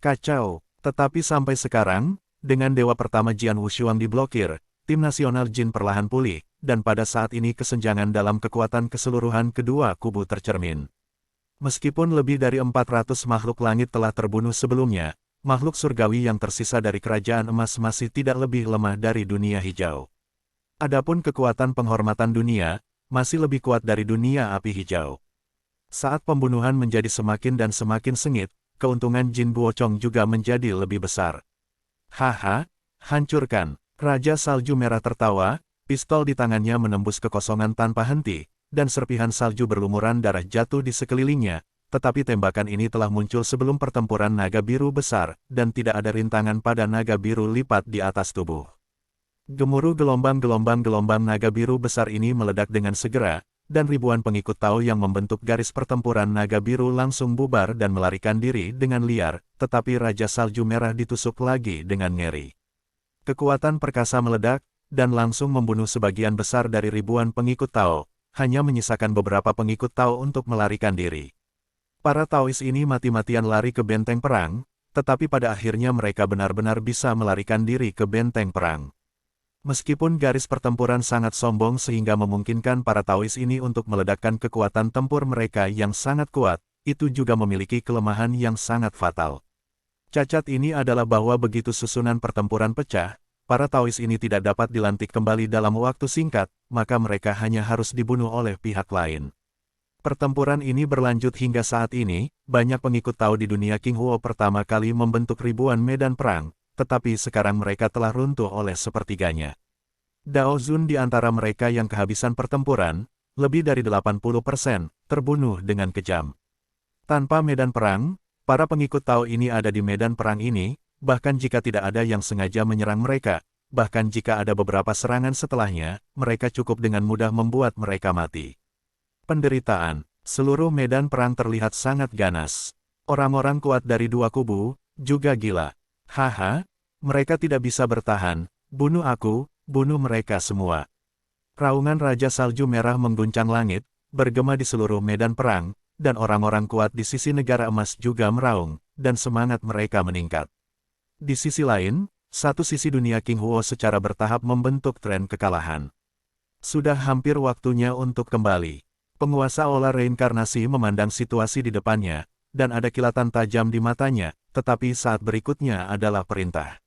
Kacau, tetapi sampai sekarang, dengan dewa pertama Jian Wushuang diblokir, tim nasional Jin perlahan pulih, dan pada saat ini kesenjangan dalam kekuatan keseluruhan kedua kubu tercermin. Meskipun lebih dari 400 makhluk langit telah terbunuh sebelumnya, makhluk surgawi yang tersisa dari kerajaan emas masih tidak lebih lemah dari dunia hijau. Adapun kekuatan penghormatan dunia, masih lebih kuat dari dunia api hijau. Saat pembunuhan menjadi semakin dan semakin sengit, keuntungan Jin Buochong juga menjadi lebih besar. Haha, hancurkan. Raja Salju Merah tertawa, pistol di tangannya menembus kekosongan tanpa henti, dan serpihan salju berlumuran darah jatuh di sekelilingnya, tetapi tembakan ini telah muncul sebelum pertempuran naga biru besar, dan tidak ada rintangan pada naga biru lipat di atas tubuh. Gemuruh gelombang naga biru besar ini meledak dengan segera, dan ribuan pengikut Tao yang membentuk garis pertempuran naga biru langsung bubar dan melarikan diri dengan liar, tetapi Raja Salju Merah ditusuk lagi dengan ngeri. Kekuatan perkasa meledak, dan langsung membunuh sebagian besar dari ribuan pengikut Tao, hanya menyisakan beberapa pengikut Tao untuk melarikan diri. Para Taois ini mati-matian lari ke benteng perang, tetapi pada akhirnya mereka benar-benar bisa melarikan diri ke benteng perang. Meskipun garis pertempuran sangat sombong sehingga memungkinkan para Taois ini untuk meledakkan kekuatan tempur mereka yang sangat kuat, itu juga memiliki kelemahan yang sangat fatal. Cacat ini adalah bahwa begitu susunan pertempuran pecah, para Taois ini tidak dapat dilantik kembali dalam waktu singkat, maka mereka hanya harus dibunuh oleh pihak lain. Pertempuran ini berlanjut hingga saat ini, banyak pengikut Tao di dunia King Huo pertama kali membentuk ribuan medan perang, tetapi sekarang mereka telah runtuh oleh sepertiganya. Dao Zun di antara mereka yang kehabisan pertempuran, lebih dari 80%, terbunuh dengan kejam. Tanpa medan perang, para pengikut Tao ini ada di medan perang ini, bahkan jika tidak ada yang sengaja menyerang mereka, bahkan jika ada beberapa serangan setelahnya, mereka cukup dengan mudah membuat mereka mati. Penderitaan. Seluruh medan perang terlihat sangat ganas. Orang-orang kuat dari dua kubu, juga gila. Haha, mereka tidak bisa bertahan, bunuh aku, bunuh mereka semua. Raungan Raja Salju Merah mengguncang langit, bergema di seluruh medan perang, dan orang-orang kuat di sisi negara emas juga meraung, dan semangat mereka meningkat. Di sisi lain, satu sisi dunia King Huo secara bertahap membentuk tren kekalahan. Sudah hampir waktunya untuk kembali. Penguasa olah reinkarnasi memandang situasi di depannya, dan ada kilatan tajam di matanya, tetapi saat berikutnya adalah perintah.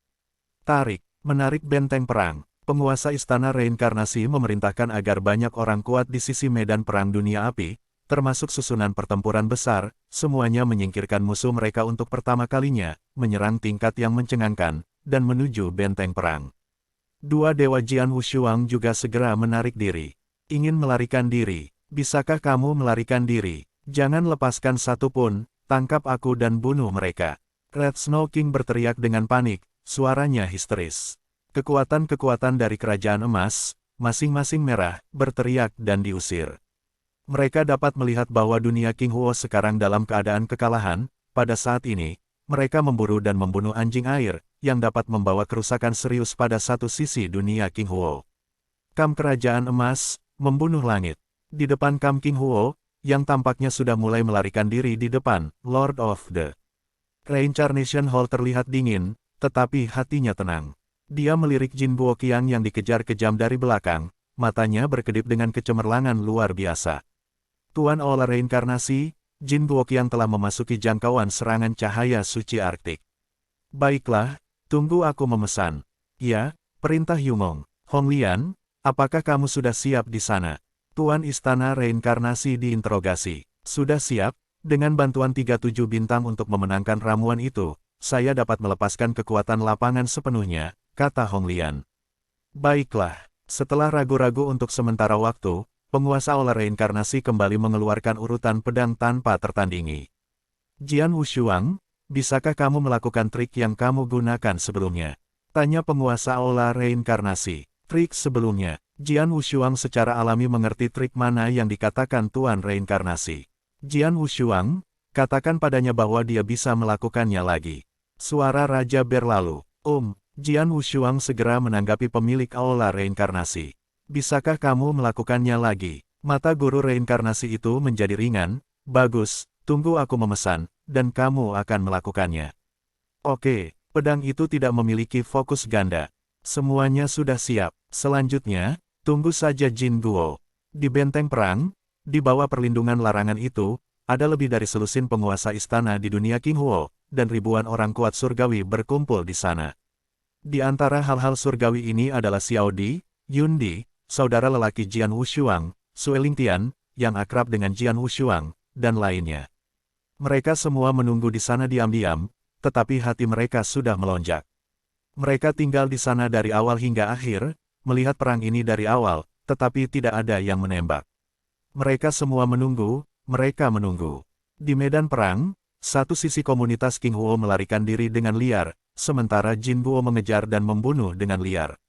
Tarik, menarik benteng perang. Penguasa istana reinkarnasi memerintahkan agar banyak orang kuat di sisi medan perang dunia api, termasuk susunan pertempuran besar, semuanya menyingkirkan musuh mereka untuk pertama kalinya, menyerang tingkat yang mencengangkan, dan menuju benteng perang. Dua dewa Jian Wushuang juga segera menarik diri. Ingin melarikan diri. Bisakah kamu melarikan diri? Jangan lepaskan satu pun, tangkap aku dan bunuh mereka. Red Snow King berteriak dengan panik, suaranya histeris. Kekuatan-kekuatan dari kerajaan emas, masing-masing merah, berteriak dan diusir. Mereka dapat melihat bahwa dunia King Huo sekarang dalam keadaan kekalahan. Pada saat ini, mereka memburu dan membunuh anjing air, yang dapat membawa kerusakan serius pada satu sisi dunia King Huo. Kam kerajaan emas, membunuh langit. Di depan Kam King Huo, yang tampaknya sudah mulai melarikan diri di depan, Lord of the Reincarnation Hall terlihat dingin, tetapi hatinya tenang. Dia melirik Jin Buoqiang yang dikejar kejam dari belakang, matanya berkedip dengan kecemerlangan luar biasa. Tuan olah reinkarnasi, Jin Buoqiang telah memasuki jangkauan serangan cahaya suci Arktik. Baiklah, tunggu aku memesan. Ya, perintah Yumong. Hong Lian, apakah kamu sudah siap di sana? Tuan Istana Reinkarnasi diinterogasi. Sudah siap, dengan bantuan 37 bintang untuk memenangkan ramuan itu, saya dapat melepaskan kekuatan lapangan sepenuhnya, kata Hong Lian. Baiklah, setelah ragu-ragu untuk sementara waktu, penguasa olah reinkarnasi kembali mengeluarkan urutan pedang tanpa tertandingi. Jian Wushuang, bisakah kamu melakukan trik yang kamu gunakan sebelumnya? Tanya penguasa olah reinkarnasi. Trik sebelumnya, Jian Wushuang secara alami mengerti trik mana yang dikatakan Tuan Reinkarnasi. Jian Wushuang, katakan padanya bahwa dia bisa melakukannya lagi. Suara Raja berlalu. Jian Wushuang segera menanggapi pemilik aula reinkarnasi. Bisakah kamu melakukannya lagi? Mata guru reinkarnasi itu menjadi ringan. Bagus, tunggu aku memesan, dan kamu akan melakukannya. Oke, pedang itu tidak memiliki fokus ganda. Semuanya sudah siap. Selanjutnya, tunggu saja Jin Guo. Di benteng perang, di bawah perlindungan larangan itu, ada lebih dari selusin penguasa istana di dunia King Huo, dan ribuan orang kuat surgawi berkumpul di sana. Di antara hal-hal surgawi ini adalah Xiao Di, Yun Di, saudara lelaki Jian Wushuang, Sue Lingtian, yang akrab dengan Jian Wushuang, dan lainnya. Mereka semua menunggu di sana diam-diam, tetapi hati mereka sudah melonjak. Mereka tinggal di sana dari awal hingga akhir, melihat perang ini dari awal, tetapi tidak ada yang menembak. Mereka semua menunggu, mereka menunggu. Di medan perang, satu sisi komunitas King Huo melarikan diri dengan liar, sementara Jin Buo mengejar dan membunuh dengan liar.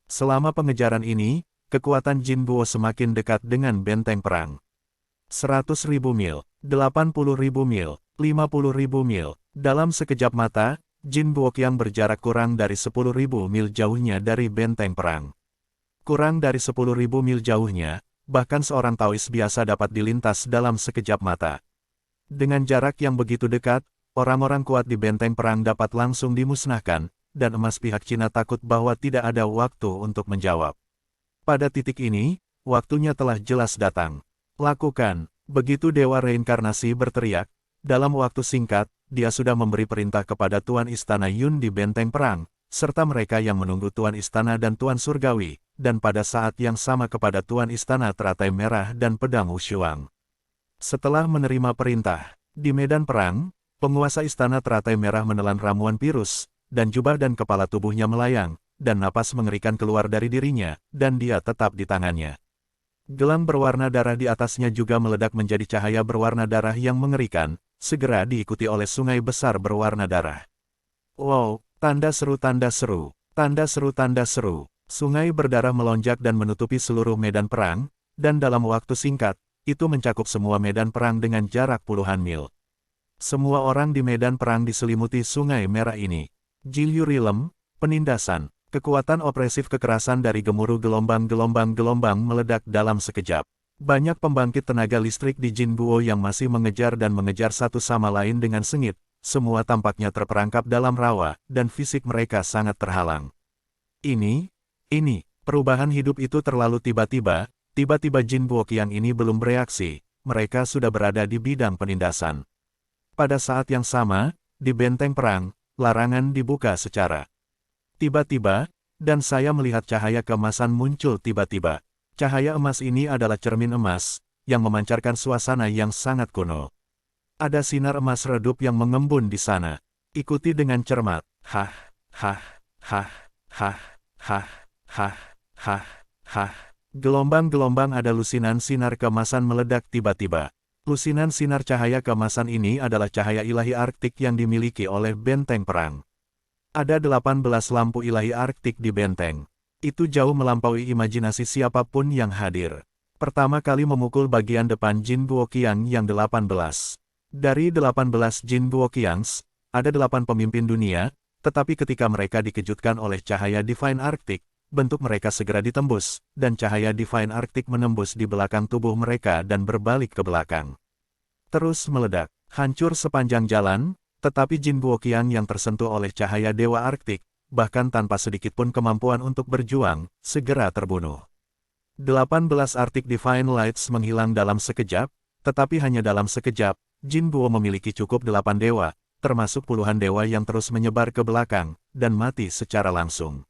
Selama pengejaran ini, kekuatan Jin Buo semakin dekat dengan benteng perang. 100.000 mil, 80.000 mil, 50.000 mil. Dalam sekejap mata, Jin Buoqiang berjarak kurang dari 10.000 mil jauhnya dari benteng perang. Kurang dari 10.000 mil jauhnya, bahkan seorang Taois biasa dapat dilintas dalam sekejap mata. Dengan jarak yang begitu dekat, orang-orang kuat di benteng perang dapat langsung dimusnahkan, dan emas pihak Cina takut bahwa tidak ada waktu untuk menjawab. Pada titik ini, waktunya telah jelas datang. Lakukan, begitu Dewa Reinkarnasi berteriak, dalam waktu singkat, dia sudah memberi perintah kepada Tuan Istana Yun di benteng perang, serta mereka yang menunggu Tuan Istana dan Tuan Surgawi, dan pada saat yang sama kepada Tuan Istana Teratai Merah dan Pedang Wushuang. Setelah menerima perintah, di medan perang, penguasa Istana Teratai Merah menelan ramuan virus, dan jubah dan kepala tubuhnya melayang, dan napas mengerikan keluar dari dirinya, dan dia tetap di tangannya. Gelang berwarna darah di atasnya juga meledak menjadi cahaya berwarna darah yang mengerikan, segera diikuti oleh sungai besar berwarna darah. Wow, tanda seru tanda seru, tanda seru tanda seru. Sungai berdarah melonjak dan menutupi seluruh medan perang, dan dalam waktu singkat, itu mencakup semua medan perang dengan jarak puluhan mil. Semua orang di medan perang diselimuti sungai merah ini. Jilyu Realm, penindasan, kekuatan opresif kekerasan dari gemuruh gelombang meledak dalam sekejap. Banyak pembangkit tenaga listrik di Jinbuo yang masih mengejar dan mengejar satu sama lain dengan sengit. Semua tampaknya terperangkap dalam rawa, dan fisik mereka sangat terhalang. Ini, perubahan hidup itu terlalu tiba-tiba. Tiba-tiba Jinbuo Qiang ini belum bereaksi, mereka sudah berada di bidang penindasan. Pada saat yang sama, di benteng perang, larangan dibuka secara tiba-tiba, dan saya melihat cahaya keemasan muncul tiba-tiba. Cahaya emas ini adalah cermin emas, yang memancarkan suasana yang sangat kuno. Ada sinar emas redup yang mengembun di sana. Ikuti dengan cermat. Hah, hah, hah, hah, hah, hah, hah, hah. Gelombang-gelombang ada lusinan sinar keemasan meledak tiba-tiba. Lusinan sinar cahaya keemasan ini adalah cahaya ilahi Arktik yang dimiliki oleh benteng perang. Ada 18 lampu ilahi Arktik di benteng. Itu jauh melampaui imajinasi siapapun yang hadir. Pertama kali memukul bagian depan Jinbuo Qiang yang 18. Dari 18 Jinbuo Qiangs, ada 8 pemimpin dunia, tetapi ketika mereka dikejutkan oleh cahaya Divine Arktik, bentuk mereka segera ditembus, dan cahaya Divine Arktik menembus di belakang tubuh mereka dan berbalik ke belakang. Terus meledak, hancur sepanjang jalan, tetapi Jinbuo Qiang yang tersentuh oleh cahaya Dewa Arktik, bahkan tanpa sedikitpun kemampuan untuk berjuang, segera terbunuh. 18 Arctic Divine Lights menghilang dalam sekejap, tetapi hanya dalam sekejap, Jinbuo memiliki cukup 8 dewa, termasuk puluhan dewa yang terus menyebar ke belakang, dan mati secara langsung.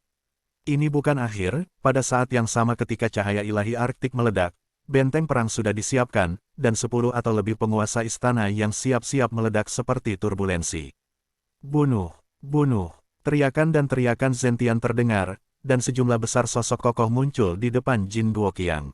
Ini bukan akhir, pada saat yang sama ketika cahaya ilahi Arktik meledak, benteng perang sudah disiapkan, dan 10 atau lebih penguasa istana yang siap-siap meledak seperti turbulensi. Bunuh, bunuh, teriakan dan teriakan Zentian terdengar, dan sejumlah besar sosok kokoh muncul di depan Jinbuo Qiang.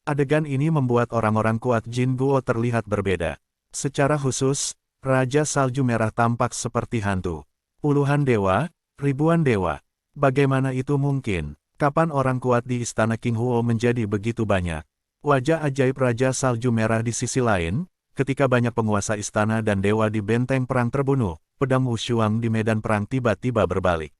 Adegan ini membuat orang-orang kuat Jinbuo terlihat berbeda. Secara khusus, Raja Salju Merah tampak seperti hantu. Puluhan dewa, ribuan dewa. Bagaimana itu mungkin? Kapan orang kuat di istana King Huo menjadi begitu banyak? Wajah ajaib Raja Salju Merah di sisi lain, ketika banyak penguasa istana dan dewa di benteng perang terbunuh, pedang Wushuang di medan perang tiba-tiba berbalik.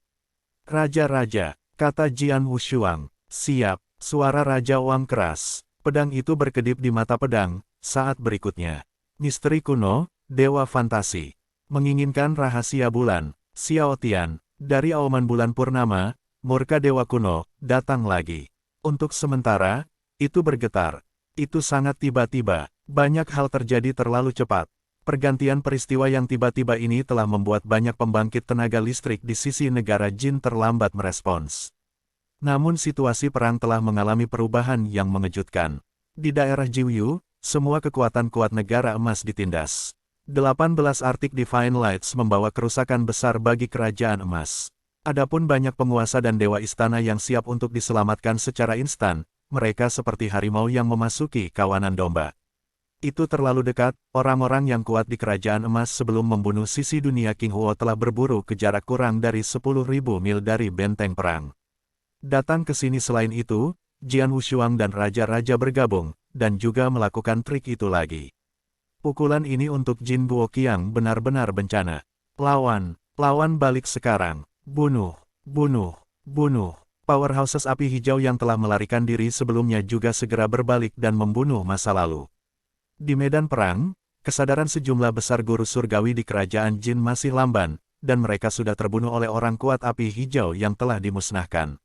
Raja-raja, kata Jian Wushuang, siap, suara Raja Wang keras. Pedang itu berkedip di mata pedang, saat berikutnya. Misteri kuno, Dewa Fantasi. Menginginkan rahasia bulan, Xiao Tian, dari auman bulan purnama, murka Dewa kuno, datang lagi. Untuk sementara, itu bergetar. Itu sangat tiba-tiba, banyak hal terjadi terlalu cepat. Pergantian peristiwa yang tiba-tiba ini telah membuat banyak pembangkit tenaga listrik di sisi negara Jin terlambat merespons. Namun situasi perang telah mengalami perubahan yang mengejutkan. Di daerah Jiuyu, semua kekuatan kuat negara emas ditindas. 18 Arctic Divine Lights membawa kerusakan besar bagi kerajaan emas. Adapun banyak penguasa dan dewa istana yang siap untuk diselamatkan secara instan, mereka seperti harimau yang memasuki kawanan domba. Itu terlalu dekat, orang-orang yang kuat di kerajaan emas sebelum membunuh sisi dunia King Huo telah berburu ke jarak kurang dari 10.000 mil dari benteng perang. Datang ke sini selain itu, Jian Wushuang dan raja-raja bergabung, dan juga melakukan trik itu lagi. Pukulan ini untuk Jinbuo Qiang benar-benar bencana. Lawan, lawan balik sekarang. Bunuh, bunuh, bunuh. Powerhouses api hijau yang telah melarikan diri sebelumnya juga segera berbalik dan membunuh masa lalu. Di medan perang, kesadaran sejumlah besar guru surgawi di kerajaan Jin masih lamban, dan mereka sudah terbunuh oleh orang kuat api hijau yang telah dimusnahkan.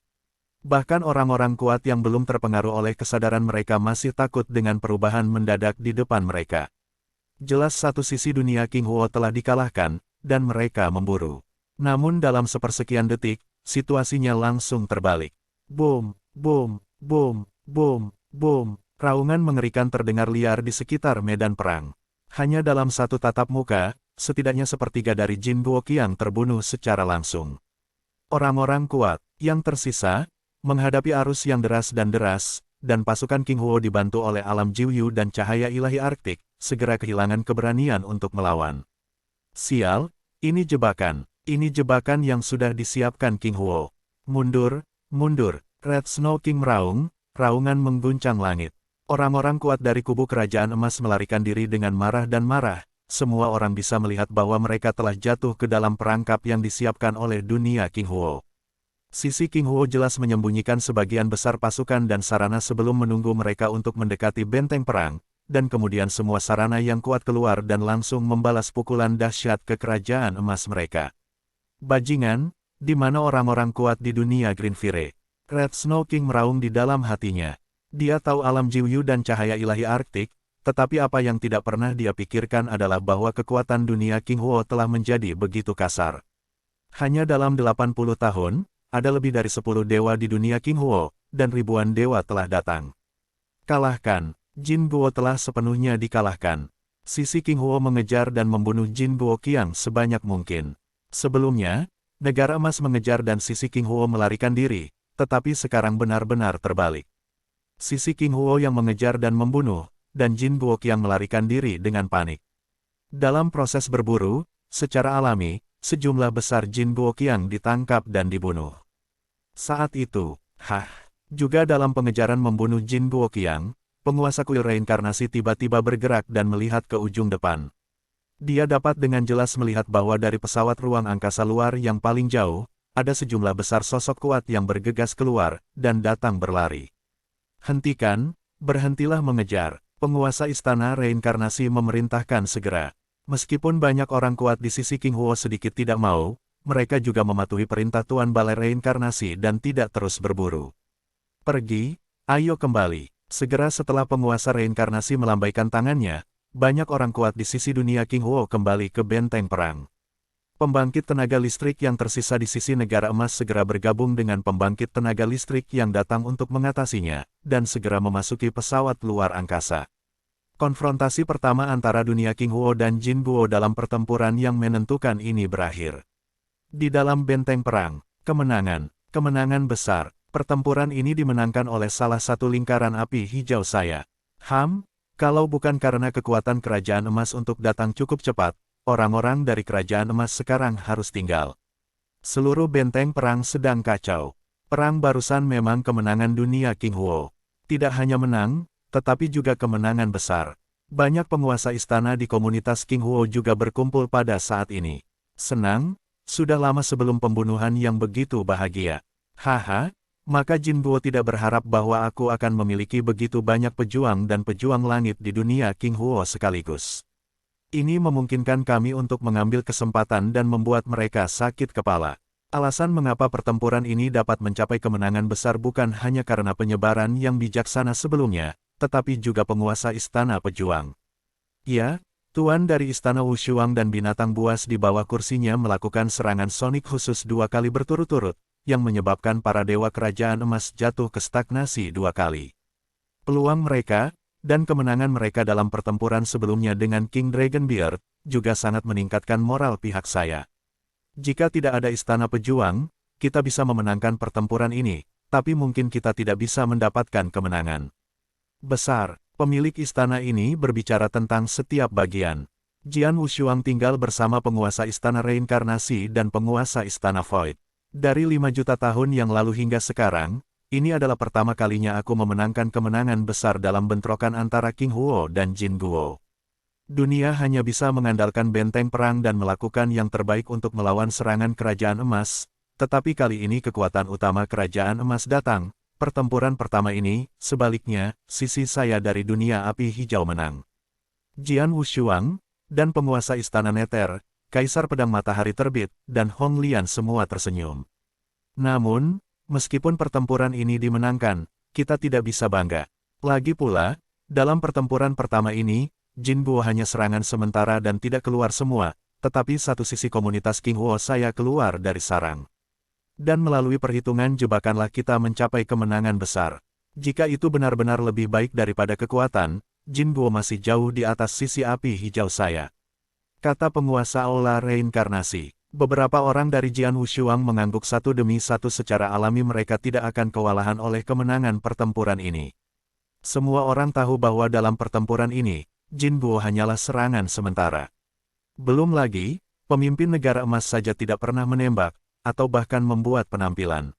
Bahkan orang-orang kuat yang belum terpengaruh oleh kesadaran mereka masih takut dengan perubahan mendadak di depan mereka. Jelas satu sisi dunia King Huo telah dikalahkan, dan mereka memburu. Namun dalam sepersekian detik, situasinya langsung terbalik. Boom, boom, boom, boom, boom. Raungan mengerikan terdengar liar di sekitar medan perang. Hanya dalam satu tatap muka, setidaknya sepertiga dari Jinbuo Qiang terbunuh secara langsung. Orang-orang kuat, yang tersisa, menghadapi arus yang deras, dan pasukan King Huo dibantu oleh alam Jiuyu dan cahaya ilahi Arktik, segera kehilangan keberanian untuk melawan. Sial, ini jebakan yang sudah disiapkan King Huo. Mundur, mundur, Red Snow King meraung, raungan mengguncang langit. Orang-orang kuat dari kubu kerajaan emas melarikan diri dengan marah dan marah. Semua orang bisa melihat bahwa mereka telah jatuh ke dalam perangkap yang disiapkan oleh dunia King Huo. Sisi King Huo jelas menyembunyikan sebagian besar pasukan dan sarana sebelum menunggu mereka untuk mendekati benteng perang, dan kemudian semua sarana yang kuat keluar dan langsung membalas pukulan dahsyat ke kerajaan emas mereka. Bajingan, di mana orang-orang kuat di dunia Greenfire? Red Snow King meraung di dalam hatinya. Dia tahu alam Jiuyu dan cahaya ilahi Arktik, tetapi apa yang tidak pernah dia pikirkan adalah bahwa kekuatan dunia King Huo telah menjadi begitu kasar. Hanya dalam 80 tahun, ada lebih dari 10 dewa di dunia King Huo, dan ribuan dewa telah datang. Kalahkan, Jin Guo telah sepenuhnya dikalahkan. Sisi King Huo mengejar dan membunuh Jin Guo Qiang sebanyak mungkin. Sebelumnya, negara emas mengejar dan sisi King Huo melarikan diri, tetapi sekarang benar-benar terbalik. Sisi King Huo yang mengejar dan membunuh, dan Jin Guo Qiang melarikan diri dengan panik. Dalam proses berburu, secara alami, sejumlah besar Jin Guo Qiang ditangkap dan dibunuh. Saat itu, juga dalam pengejaran membunuh Jin Guo Qiang, penguasa kuil reinkarnasi tiba-tiba bergerak dan melihat ke ujung depan. Dia dapat dengan jelas melihat bahwa dari pesawat ruang angkasa luar yang paling jauh, ada sejumlah besar sosok kuat yang bergegas keluar dan datang berlari. Hentikan, berhentilah mengejar, penguasa istana reinkarnasi memerintahkan segera. Meskipun banyak orang kuat di sisi King Huo sedikit tidak mau, mereka juga mematuhi perintah Tuan Balai Reinkarnasi dan tidak terus berburu. Pergi, ayo kembali. Segera setelah penguasa reinkarnasi melambaikan tangannya, banyak orang kuat di sisi dunia King Huo kembali ke benteng perang. Pembangkit tenaga listrik yang tersisa di sisi negara emas segera bergabung dengan pembangkit tenaga listrik yang datang untuk mengatasinya, dan segera memasuki pesawat luar angkasa. Konfrontasi pertama antara dunia King Huo dan Jin Guo dalam pertempuran yang menentukan ini berakhir. Di dalam benteng perang, kemenangan besar, pertempuran ini dimenangkan oleh salah satu lingkaran api hijau saya. Kalau bukan karena kekuatan kerajaan emas untuk datang cukup cepat, orang-orang dari kerajaan emas sekarang harus tinggal. Seluruh benteng perang sedang kacau. Perang barusan memang kemenangan dunia King Huo. Tidak hanya menang, tetapi juga kemenangan besar. Banyak penguasa istana di komunitas King Huo juga berkumpul pada saat ini. Senang, sudah lama sebelum pembunuhan yang begitu bahagia. Maka Jin Guo tidak berharap bahwa aku akan memiliki begitu banyak pejuang dan pejuang langit di dunia King Huo sekaligus. Ini memungkinkan kami untuk mengambil kesempatan dan membuat mereka sakit kepala. Alasan mengapa pertempuran ini dapat mencapai kemenangan besar bukan hanya karena penyebaran yang bijaksana sebelumnya, tetapi juga penguasa istana pejuang. Ya, tuan dari istana Wushuang dan binatang buas di bawah kursinya melakukan serangan sonik khusus 2 kali berturut-turut, yang menyebabkan para dewa kerajaan emas jatuh ke stagnasi 2 kali. Peluang mereka, dan kemenangan mereka dalam pertempuran sebelumnya dengan King Dragonbeard, juga sangat meningkatkan moral pihak saya. Jika tidak ada istana pejuang, kita bisa memenangkan pertempuran ini, tapi mungkin kita tidak bisa mendapatkan kemenangan besar. Pemilik istana ini berbicara tentang setiap bagian. Jian Wushuang tinggal bersama penguasa istana reinkarnasi dan penguasa istana Void. Dari 5 juta tahun yang lalu hingga sekarang, ini adalah pertama kalinya aku memenangkan kemenangan besar dalam bentrokan antara King Huo dan Jin Guo. Dunia hanya bisa mengandalkan benteng perang dan melakukan yang terbaik untuk melawan serangan kerajaan emas, tetapi kali ini kekuatan utama kerajaan emas datang. Pertempuran pertama ini, sebaliknya, sisi saya dari dunia api hijau menang. Jian Wushuang, dan penguasa istana Nether, Kaisar Pedang Matahari Terbit, dan Hong Lian semua tersenyum. Namun, meskipun pertempuran ini dimenangkan, kita tidak bisa bangga. Lagi pula, dalam pertempuran pertama ini, Jin Guo hanya serangan sementara dan tidak keluar semua, tetapi satu sisi komunitas King Huo saya keluar dari sarang. Dan melalui perhitungan jebakanlah kita mencapai kemenangan besar. Jika itu benar-benar lebih baik daripada kekuatan, Jin Guo masih jauh di atas sisi api hijau saya. Kata penguasa aula reinkarnasi. Beberapa orang dari Jian Wushuang mengangguk satu demi satu secara alami mereka tidak akan kewalahan oleh kemenangan pertempuran ini. Semua orang tahu bahwa dalam pertempuran ini, Jin Guo hanyalah serangan sementara. Belum lagi, pemimpin negara emas saja tidak pernah menembak, atau bahkan membuat penampilan.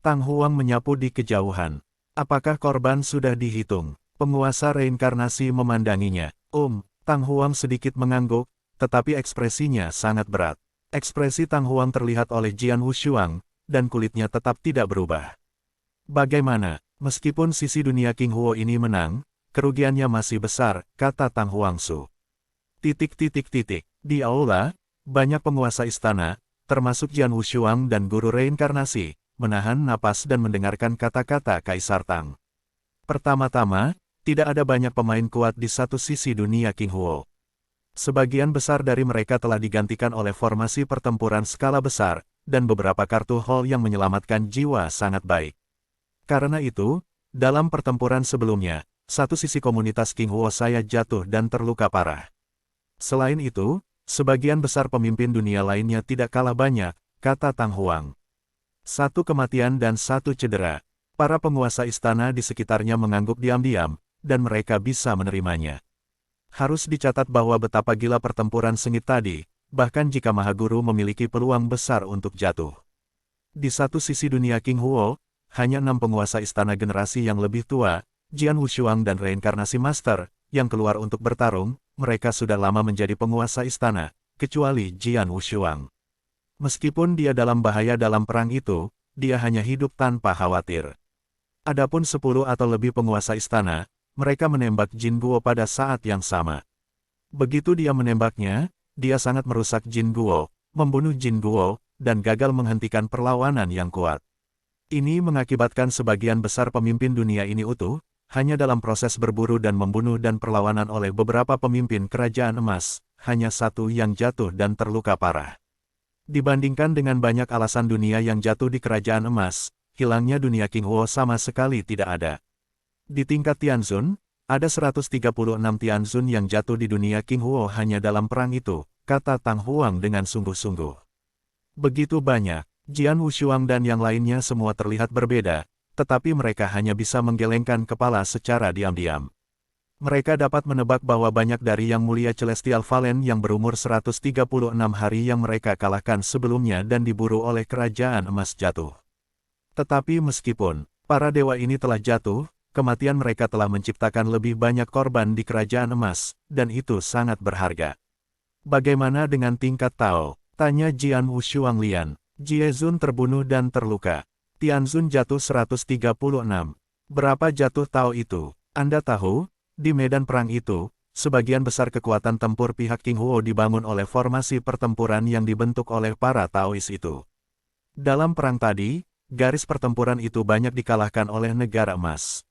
Tang Huang menyapu di kejauhan. Apakah korban sudah dihitung? Penguasa reinkarnasi memandanginya. Tang Huang sedikit mengangguk, tetapi ekspresinya sangat berat. Ekspresi Tang Huang terlihat oleh Jian Wushuang, dan kulitnya tetap tidak berubah. Bagaimana, meskipun sisi dunia King Huo ini menang, kerugiannya masih besar, kata Tang Huangsu. Di aula, banyak penguasa istana, termasuk Jian Wushuang dan guru reinkarnasi, menahan napas dan mendengarkan kata-kata Kaisar Tang. Pertama-tama, tidak ada banyak pemain kuat di satu sisi dunia King Huo. Sebagian besar dari mereka telah digantikan oleh formasi pertempuran skala besar, dan beberapa kartu hall yang menyelamatkan jiwa sangat baik. Karena itu, dalam pertempuran sebelumnya, satu sisi komunitas King Huo saya jatuh dan terluka parah. Selain itu, sebagian besar pemimpin dunia lainnya tidak kalah banyak, kata Tang Huang. Satu kematian dan satu cedera. Para penguasa istana di sekitarnya mengangguk diam-diam, dan mereka bisa menerimanya. Harus dicatat bahwa betapa gila pertempuran sengit tadi, bahkan jika Mahaguru memiliki peluang besar untuk jatuh. Di satu sisi dunia King Huo, hanya 6 penguasa istana generasi yang lebih tua, Jian Wushuang dan Reinkarnasi Master, yang keluar untuk bertarung, mereka sudah lama menjadi penguasa istana, kecuali Jian Wushuang. Meskipun dia dalam bahaya dalam perang itu, dia hanya hidup tanpa khawatir. Adapun 10 atau lebih penguasa istana, mereka menembak Jin Guo pada saat yang sama. Begitu dia menembaknya, dia sangat merusak Jin Guo, membunuh Jin Guo, dan gagal menghentikan perlawanan yang kuat. Ini mengakibatkan sebagian besar pemimpin dunia ini utuh, hanya dalam proses berburu dan membunuh dan perlawanan oleh beberapa pemimpin kerajaan emas, hanya satu yang jatuh dan terluka parah. Dibandingkan dengan banyak alasan dunia yang jatuh di kerajaan emas, hilangnya dunia King Huo sama sekali tidak ada. Di tingkat Tianzun, ada 136 Tianzun yang jatuh di dunia King Huo hanya dalam perang itu, kata Tang Huang dengan sungguh-sungguh. Begitu banyak, Jian Wushuang dan yang lainnya semua terlihat berbeda, tetapi mereka hanya bisa menggelengkan kepala secara diam-diam. Mereka dapat menebak bahwa banyak dari Yang Mulia Celestial Valen yang berumur 136 hari yang mereka kalahkan sebelumnya dan diburu oleh kerajaan emas jatuh. Tetapi meskipun para dewa ini telah jatuh, kematian mereka telah menciptakan lebih banyak korban di kerajaan emas, dan itu sangat berharga. Bagaimana dengan tingkat Tao? Tanya Jian Wushuang Lian. Jiezun terbunuh dan terluka. Tianzun jatuh 136. Berapa jatuh Tao itu? Anda tahu, di medan perang itu, sebagian besar kekuatan tempur pihak King Huo dibangun oleh formasi pertempuran yang dibentuk oleh para Taois itu. Dalam perang tadi, garis pertempuran itu banyak dikalahkan oleh negara emas.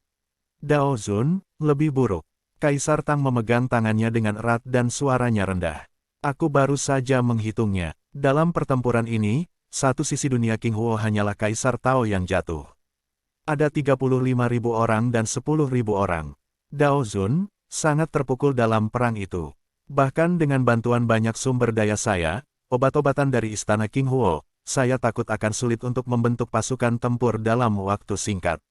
Dao Zun, lebih buruk. Kaisar Tang memegang tangannya dengan erat dan suaranya rendah. Aku baru saja menghitungnya. Dalam pertempuran ini, satu sisi dunia King Huo hanyalah Kaisar Tao yang jatuh. Ada 35.000 orang dan 10.000 orang. Dao Zun, sangat terpukul dalam perang itu. Bahkan dengan bantuan banyak sumber daya saya, obat-obatan dari istana King Huo, saya takut akan sulit untuk membentuk pasukan tempur dalam waktu singkat.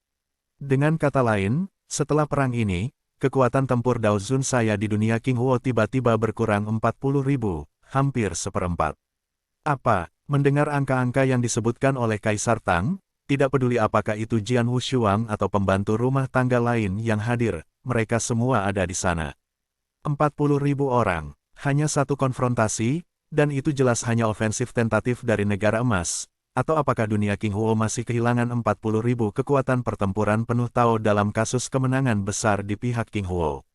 Dengan kata lain, setelah perang ini, kekuatan tempur Dao Zun saya di dunia King Huo tiba-tiba berkurang 40.000, hampir seperempat. Apa? Mendengar angka-angka yang disebutkan oleh Kaisar Tang, tidak peduli apakah itu Jian Wushuang atau pembantu rumah tangga lain yang hadir, mereka semua ada di sana. 40.000 orang, hanya satu konfrontasi, dan itu jelas hanya ofensif tentatif dari negara emas. Atau apakah dunia King Huo masih kehilangan 40.000 kekuatan pertempuran penuh Tao dalam kasus kemenangan besar di pihak King Huo?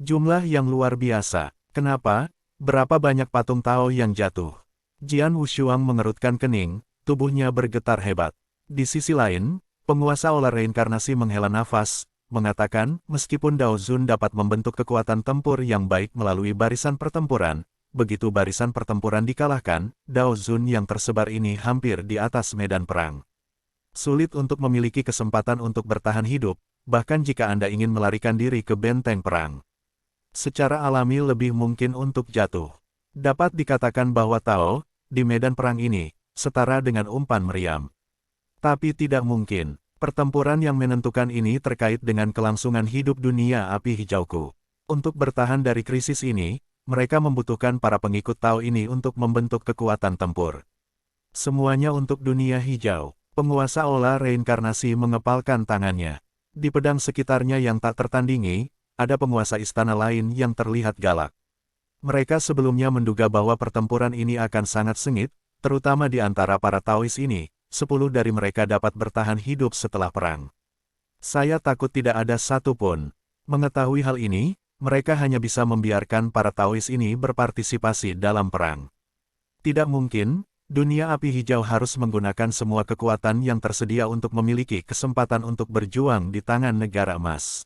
Jumlah yang luar biasa. Kenapa? Berapa banyak patung Tao yang jatuh? Jian Wushuang mengerutkan kening, tubuhnya bergetar hebat. Di sisi lain, penguasa olah reinkarnasi menghela nafas, mengatakan, meskipun Dao Zun dapat membentuk kekuatan tempur yang baik melalui barisan pertempuran, begitu barisan pertempuran dikalahkan, Dao Zun yang tersebar ini hampir di atas medan perang. Sulit untuk memiliki kesempatan untuk bertahan hidup, bahkan jika Anda ingin melarikan diri ke benteng perang. Secara alami lebih mungkin untuk jatuh. Dapat dikatakan bahwa Tao, di medan perang ini, setara dengan umpan meriam. Tapi tidak mungkin, pertempuran yang menentukan ini terkait dengan kelangsungan hidup dunia api hijauku. Untuk bertahan dari krisis ini, mereka membutuhkan para pengikut Tao ini untuk membentuk kekuatan tempur. Semuanya untuk dunia hijau. Penguasa olah reinkarnasi mengepalkan tangannya. Di pedang sekitarnya yang tak tertandingi, ada penguasa istana lain yang terlihat galak. Mereka sebelumnya menduga bahwa pertempuran ini akan sangat sengit, terutama di antara para Taois ini, 10 dari mereka dapat bertahan hidup setelah perang. Saya takut tidak ada satu pun. Mengetahui hal ini, mereka hanya bisa membiarkan para Taois ini berpartisipasi dalam perang. Tidak mungkin, dunia api hijau harus menggunakan semua kekuatan yang tersedia untuk memiliki kesempatan untuk berjuang di tangan negara emas.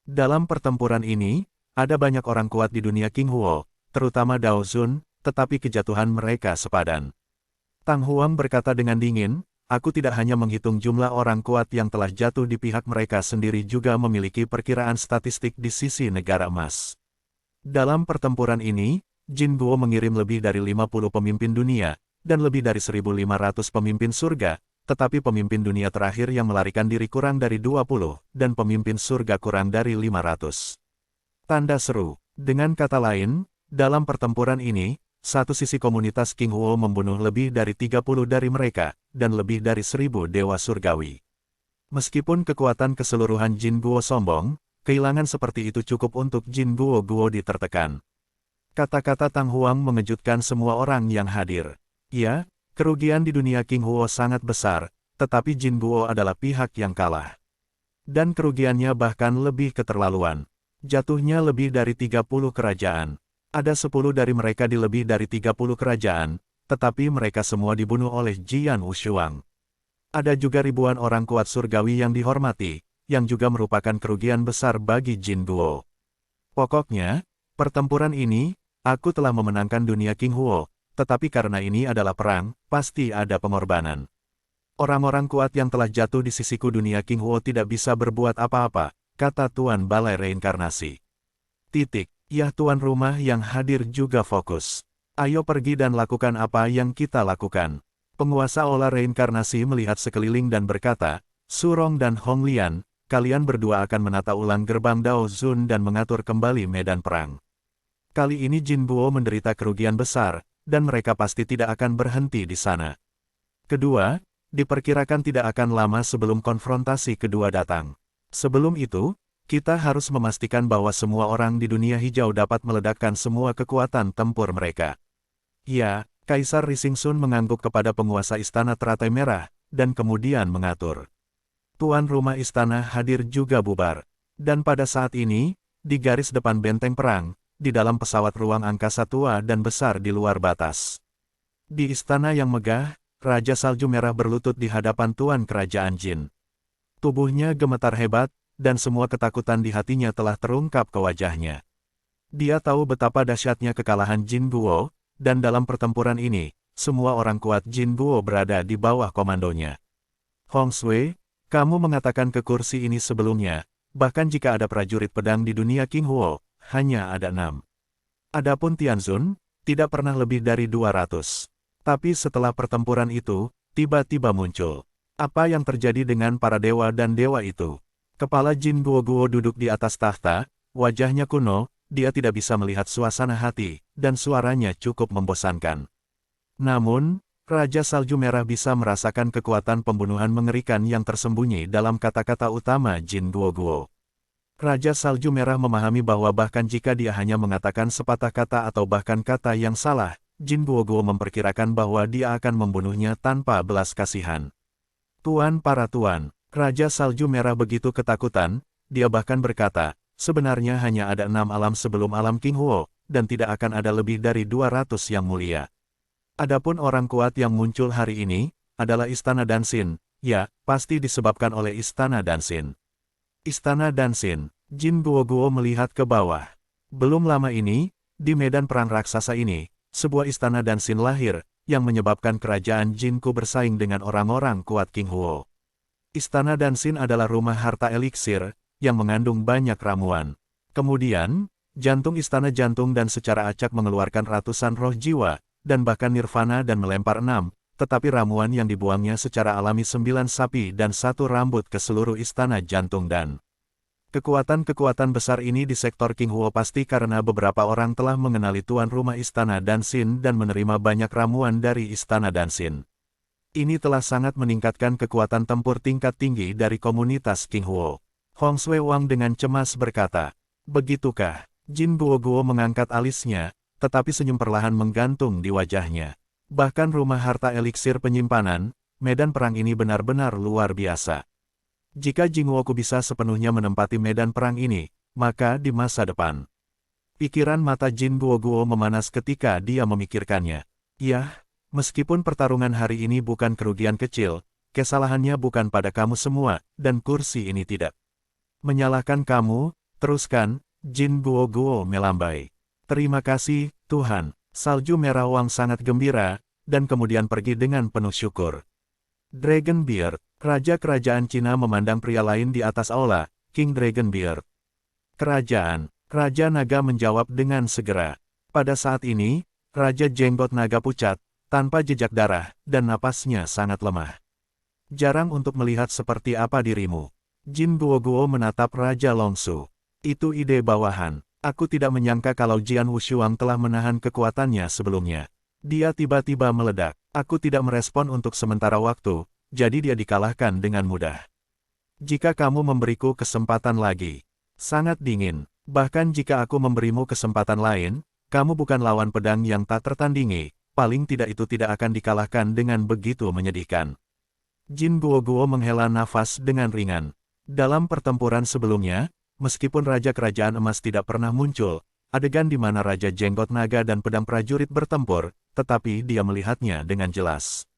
Dalam pertempuran ini, ada banyak orang kuat di dunia Qinghuo, terutama Dao Zun, tetapi kejatuhan mereka sepadan. Tang Huang berkata dengan dingin, aku tidak hanya menghitung jumlah orang kuat yang telah jatuh di pihak mereka sendiri juga memiliki perkiraan statistik di sisi negara emas. Dalam pertempuran ini, Jin Guo mengirim lebih dari 50 pemimpin dunia, dan lebih dari 1.500 pemimpin surga, tetapi pemimpin dunia terakhir yang melarikan diri kurang dari 20, dan pemimpin surga kurang dari 500. Tanda seru. Dengan kata lain, dalam pertempuran ini, satu sisi komunitas Qinghuo membunuh lebih dari 30 dari mereka, dan lebih dari 1.000 dewa surgawi. Meskipun kekuatan keseluruhan Jin Guo sombong, kehilangan seperti itu cukup untuk Jin Guo ditertekan. Kata-kata Tang Huang mengejutkan semua orang yang hadir. Ya, kerugian di dunia Qinghuo sangat besar, tetapi Jin Guo adalah pihak yang kalah. Dan kerugiannya bahkan lebih keterlaluan. Jatuhnya lebih dari 30 kerajaan. Ada 10 dari mereka di lebih dari 30 kerajaan, tetapi mereka semua dibunuh oleh Jian Wushuang. Ada juga ribuan orang kuat surgawi yang dihormati, yang juga merupakan kerugian besar bagi Jin Guo. Pokoknya, pertempuran ini, aku telah memenangkan dunia Qinghuo. Tetapi karena ini adalah perang, pasti ada pengorbanan. Orang-orang kuat yang telah jatuh di sisiku dunia Qinghuo tidak bisa berbuat apa-apa, kata Tuan Balai Reinkarnasi. Ya tuan rumah yang hadir juga fokus. Ayo pergi dan lakukan apa yang kita lakukan. Penguasa olah reinkarnasi melihat sekeliling dan berkata, Surong dan Hong Lian, kalian berdua akan menata ulang gerbang Dao Zun dan mengatur kembali medan perang. Kali ini Jin Guo menderita kerugian besar, dan mereka pasti tidak akan berhenti di sana. Kedua, diperkirakan tidak akan lama sebelum konfrontasi kedua datang. Sebelum itu, kita harus memastikan bahwa semua orang di dunia hijau dapat meledakkan semua kekuatan tempur mereka. Ya, Kaisar Risingsun mengangguk kepada penguasa istana teratai merah, dan kemudian mengatur. Tuan rumah istana hadir juga bubar. Dan pada saat ini, di garis depan benteng perang, di dalam pesawat ruang angkasa tua dan besar di luar batas. Di istana yang megah, Raja Salju Merah berlutut di hadapan Tuan Kerajaan Jin. Tubuhnya gemetar hebat, dan semua ketakutan di hatinya telah terungkap ke wajahnya. Dia tahu betapa dahsyatnya kekalahan Jin Guo, dan dalam pertempuran ini, semua orang kuat Jin Guo berada di bawah komandonya. Hong Sui, kamu mengatakan ke kursi ini sebelumnya, bahkan jika ada prajurit pedang di dunia Qinghuo, hanya ada 6. Adapun Tianzun, tidak pernah lebih dari 200. Tapi setelah pertempuran itu, tiba-tiba muncul. Apa yang terjadi dengan para dewa dan dewa itu? Kepala Jin Guo duduk di atas tahta, wajahnya kuno, dia tidak bisa melihat suasana hati, dan suaranya cukup membosankan. Namun, Raja Salju Merah bisa merasakan kekuatan pembunuhan mengerikan yang tersembunyi dalam kata-kata utama Jin Guo. Raja Salju Merah memahami bahwa bahkan jika dia hanya mengatakan sepatah kata atau bahkan kata yang salah, Jin Guo memperkirakan bahwa dia akan membunuhnya tanpa belas kasihan. Tuan para tuan, Raja Salju Merah begitu ketakutan, dia bahkan berkata, sebenarnya hanya ada 6 alam sebelum alam Qinghuo, dan tidak akan ada lebih dari 200 yang mulia. Adapun orang kuat yang muncul hari ini, adalah Istana Dansin, ya, pasti disebabkan oleh Istana Dansin. Istana Dansin, Jin Guo melihat ke bawah. Belum lama ini, di medan perang raksasa ini, sebuah Istana Dansin lahir, yang menyebabkan kerajaan Jinku bersaing dengan orang-orang kuat Qinghuo. Istana Dansin adalah rumah harta eliksir, yang mengandung banyak ramuan. Kemudian, jantung istana jantung dan secara acak mengeluarkan ratusan roh jiwa, dan bahkan nirvana dan melempar 6, tetapi ramuan yang dibuangnya secara alami 9 sapi dan 1 rambut ke seluruh istana jantung dan kekuatan-kekuatan besar ini di sektor Qinghuo pasti karena beberapa orang telah mengenali tuan rumah istana Dansin dan menerima banyak ramuan dari istana Dansin. Ini telah sangat meningkatkan kekuatan tempur tingkat tinggi dari komunitas Qinghuo. Hong Sui Wang dengan cemas berkata. Begitukah? Jin Guoguo mengangkat alisnya, tetapi senyum perlahan menggantung di wajahnya. Bahkan rumah harta eliksir penyimpanan, medan perang ini benar-benar luar biasa. Jika Jingwoku bisa sepenuhnya menempati medan perang ini, maka di masa depan. Pikiran mata Jin Guoguo memanas ketika dia memikirkannya. Yah, meskipun pertarungan hari ini bukan kerugian kecil, kesalahannya bukan pada kamu semua, dan kursi ini tidak menyalahkan kamu. Teruskan, Jin Guoguo melambai. Terima kasih, Tuhan. Salju Merah Wang sangat gembira, dan kemudian pergi dengan penuh syukur. Dragonbeard, Raja Kerajaan Cina memandang pria lain di atas aula, King Dragonbeard. Kerajaan, Raja Naga menjawab dengan segera. Pada saat ini, Raja Jenggot Naga pucat, tanpa jejak darah, dan napasnya sangat lemah. Jarang untuk melihat seperti apa dirimu. Jin Guoguo menatap Raja Longsu. Itu ide bawahan. Aku tidak menyangka kalau Jian Wushuang telah menahan kekuatannya sebelumnya. Dia tiba-tiba meledak. Aku tidak merespon untuk sementara waktu, jadi dia dikalahkan dengan mudah. Jika kamu memberiku kesempatan lagi. Sangat dingin. Bahkan jika aku memberimu kesempatan lain, kamu bukan lawan pedang yang tak tertandingi, paling tidak itu tidak akan dikalahkan dengan begitu menyedihkan. Jin Guoguo menghela nafas dengan ringan. Dalam pertempuran sebelumnya, meskipun Raja Kerajaan Emas tidak pernah muncul, adegan di mana Raja Jenggot Naga dan pedang prajurit bertempur, tetapi dia melihatnya dengan jelas.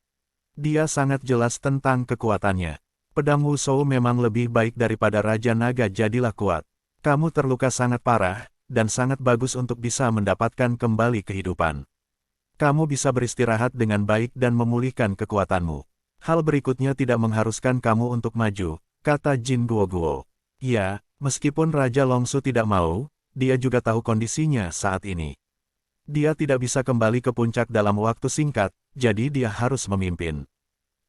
Dia sangat jelas tentang kekuatannya. Pedang Wusou memang lebih baik daripada Raja Naga, jadilah kuat. Kamu terluka sangat parah, dan sangat bagus untuk bisa mendapatkan kembali kehidupan. Kamu bisa beristirahat dengan baik dan memulihkan kekuatanmu. Hal berikutnya tidak mengharuskan kamu untuk maju, kata Jin Guoguo. Ya, meskipun Raja Longsu tidak mau, dia juga tahu kondisinya saat ini. Dia tidak bisa kembali ke puncak dalam waktu singkat, jadi dia harus memimpin.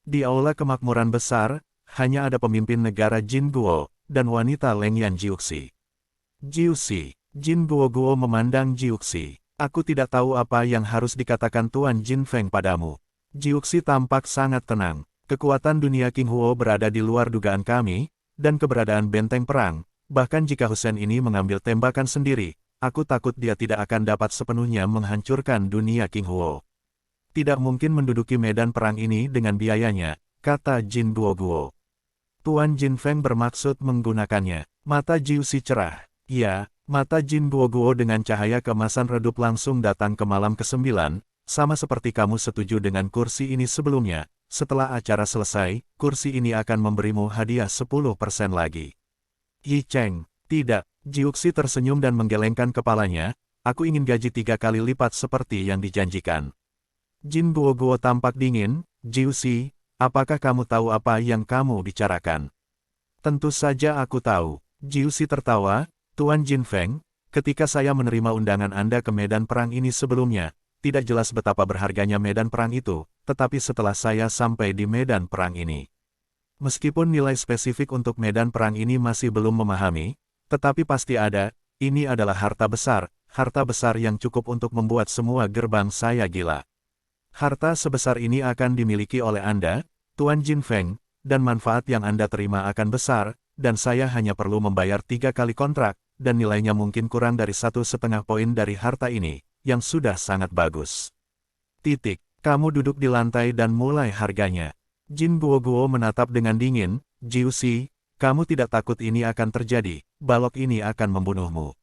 Di aula kemakmuran besar, hanya ada pemimpin negara Jin Guo, dan wanita Lengyan Jiuxi. Jiuxi, Jin Guoguo memandang Jiuxi. Aku tidak tahu apa yang harus dikatakan Tuan Jin Feng padamu. Jiuxi tampak sangat tenang. Kekuatan dunia King Huo berada di luar dugaan kami, dan keberadaan benteng perang, bahkan jika Hussein ini mengambil tembakan sendiri, aku takut dia tidak akan dapat sepenuhnya menghancurkan dunia King Huo. Tidak mungkin menduduki medan perang ini dengan biayanya, kata Jin Guoguo. Tuan Jin Feng bermaksud menggunakannya. Mata Jiuxi cerah. Ya, mata Jin Guoguo dengan cahaya keemasan redup langsung datang ke malam ke-9, sama seperti kamu setuju dengan kursi ini sebelumnya. Setelah acara selesai, kursi ini akan memberimu hadiah 10% lagi. Yi Cheng, tidak. Jiuxi tersenyum dan menggelengkan kepalanya. Aku ingin gaji 3 kali lipat seperti yang dijanjikan. Jin Guoguo tampak dingin. Jiuxi, apakah kamu tahu apa yang kamu bicarakan? Tentu saja aku tahu. Jiuxi tertawa. Tuan Jin Feng, ketika saya menerima undangan Anda ke medan perang ini sebelumnya, tidak jelas betapa berharganya medan perang itu, tetapi setelah saya sampai di medan perang ini. Meskipun nilai spesifik untuk medan perang ini masih belum memahami, tetapi pasti ada, ini adalah harta besar yang cukup untuk membuat semua gerbang saya gila. Harta sebesar ini akan dimiliki oleh Anda, Tuan Jin Feng, dan manfaat yang Anda terima akan besar, dan saya hanya perlu membayar 3 kali kontrak, dan nilainya mungkin kurang dari 1,5 poin dari harta ini, yang sudah sangat bagus. Titik. Kamu duduk di lantai dan mulai harganya. Jin Guoguo menatap dengan dingin. Jiuxi, kamu tidak takut ini akan terjadi, balok ini akan membunuhmu.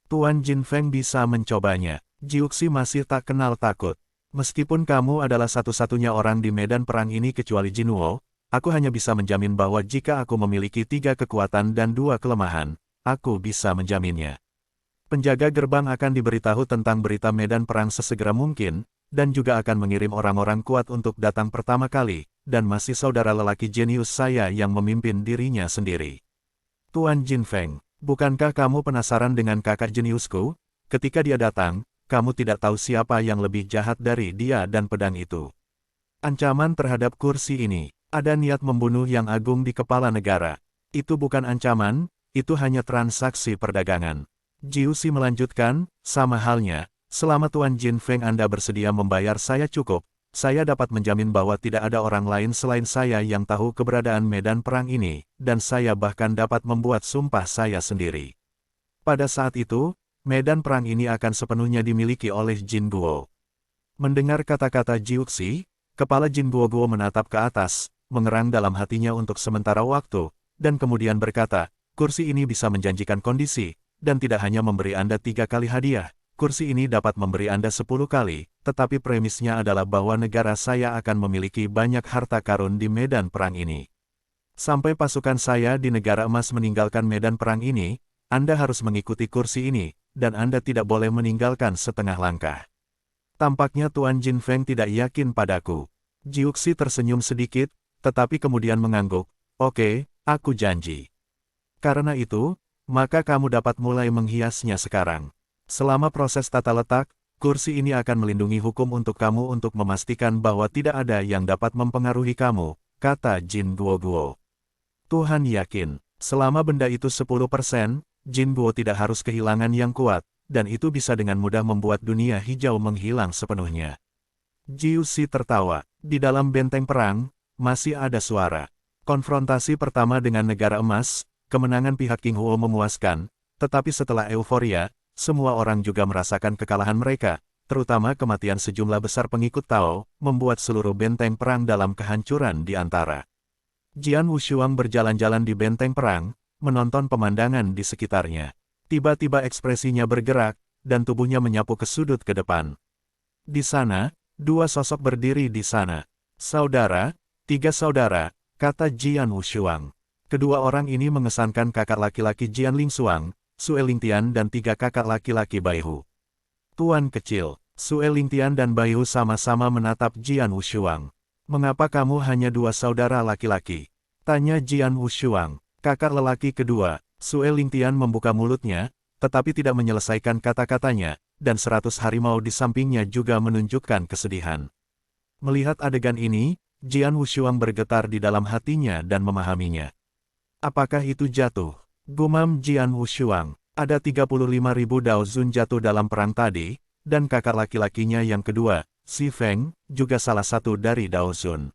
Tuan Jin Feng bisa mencobanya. Jiuxi masih tak kenal takut. Meskipun kamu adalah satu-satunya orang di medan perang ini kecuali Jinwo, aku hanya bisa menjamin bahwa jika aku memiliki 3 kekuatan dan 2 kelemahan, aku bisa menjaminnya. Penjaga gerbang akan diberitahu tentang berita medan perang sesegera mungkin, dan juga akan mengirim orang-orang kuat untuk datang pertama kali, dan masih saudara lelaki jenius saya yang memimpin dirinya sendiri. Tuan Jin Feng, bukankah kamu penasaran dengan kakak jeniusku? Ketika dia datang, kamu tidak tahu siapa yang lebih jahat dari dia dan pedang itu. Ancaman terhadap kursi ini, ada niat membunuh yang agung di kepala negara. Itu bukan ancaman, itu hanya transaksi perdagangan. Jiuxi melanjutkan, sama halnya, selama Tuan Jin Feng Anda bersedia membayar saya cukup, saya dapat menjamin bahwa tidak ada orang lain selain saya yang tahu keberadaan medan perang ini, dan saya bahkan dapat membuat sumpah saya sendiri. Pada saat itu, medan perang ini akan sepenuhnya dimiliki oleh Jin Guo. Mendengar kata-kata Jiuxi, kepala Jin Guo menatap ke atas, mengerang dalam hatinya untuk sementara waktu, dan kemudian berkata, kursi ini bisa menjanjikan kondisi, dan tidak hanya memberi Anda 3 kali hadiah, kursi ini dapat memberi Anda 10 kali, tetapi premisnya adalah bahwa negara saya akan memiliki banyak harta karun di medan perang ini. Sampai pasukan saya di negara emas meninggalkan medan perang ini, Anda harus mengikuti kursi ini, dan Anda tidak boleh meninggalkan setengah langkah. Tampaknya Tuan Jin Feng tidak yakin padaku. Jiuxi tersenyum sedikit, tetapi kemudian mengangguk, oke, aku janji. Karena itu, maka kamu dapat mulai menghiasnya sekarang. Selama proses tata letak, kursi ini akan melindungi hukum untuk kamu untuk memastikan bahwa tidak ada yang dapat mempengaruhi kamu, kata Jin Guo. Tuhan yakin, selama benda itu 10%, Jin Guo tidak harus kehilangan yang kuat, dan itu bisa dengan mudah membuat dunia hijau menghilang sepenuhnya. Jiuxi tertawa, di dalam benteng perang, masih ada suara. Konfrontasi pertama dengan negara emas, kemenangan pihak King Huo memuaskan, tetapi setelah euforia, semua orang juga merasakan kekalahan mereka, terutama kematian sejumlah besar pengikut Tao, membuat seluruh benteng perang dalam kehancuran di antara. Jian Wushuang berjalan-jalan di benteng perang, menonton pemandangan di sekitarnya. Tiba-tiba ekspresinya bergerak, dan tubuhnya menyapu ke sudut ke depan. Di sana, 2 sosok berdiri di sana. Saudara, 3 saudara, kata Jian Wushuang. Kedua orang ini mengesankan kakak laki-laki Jian Lingxuang, Sue Lingtian dan 3 kakak laki-laki Baihu. Tuan kecil, Sue Lingtian dan Baihu sama-sama menatap Jian Wushuang. Mengapa kamu hanya 2 saudara laki-laki? Tanya Jian Wushuang. Kakak lelaki kedua, Sue Lingtian membuka mulutnya, tetapi tidak menyelesaikan kata-katanya, dan 100 harimau di sampingnya juga menunjukkan kesedihan. Melihat adegan ini, Jian Wushuang bergetar di dalam hatinya dan memahaminya. Apakah itu jatuh? Gumam Jian Wushuang, ada 35.000 Dao Zun jatuh dalam perang tadi, dan kakak laki-lakinya yang kedua, Si Feng, juga salah satu dari Dao Zun.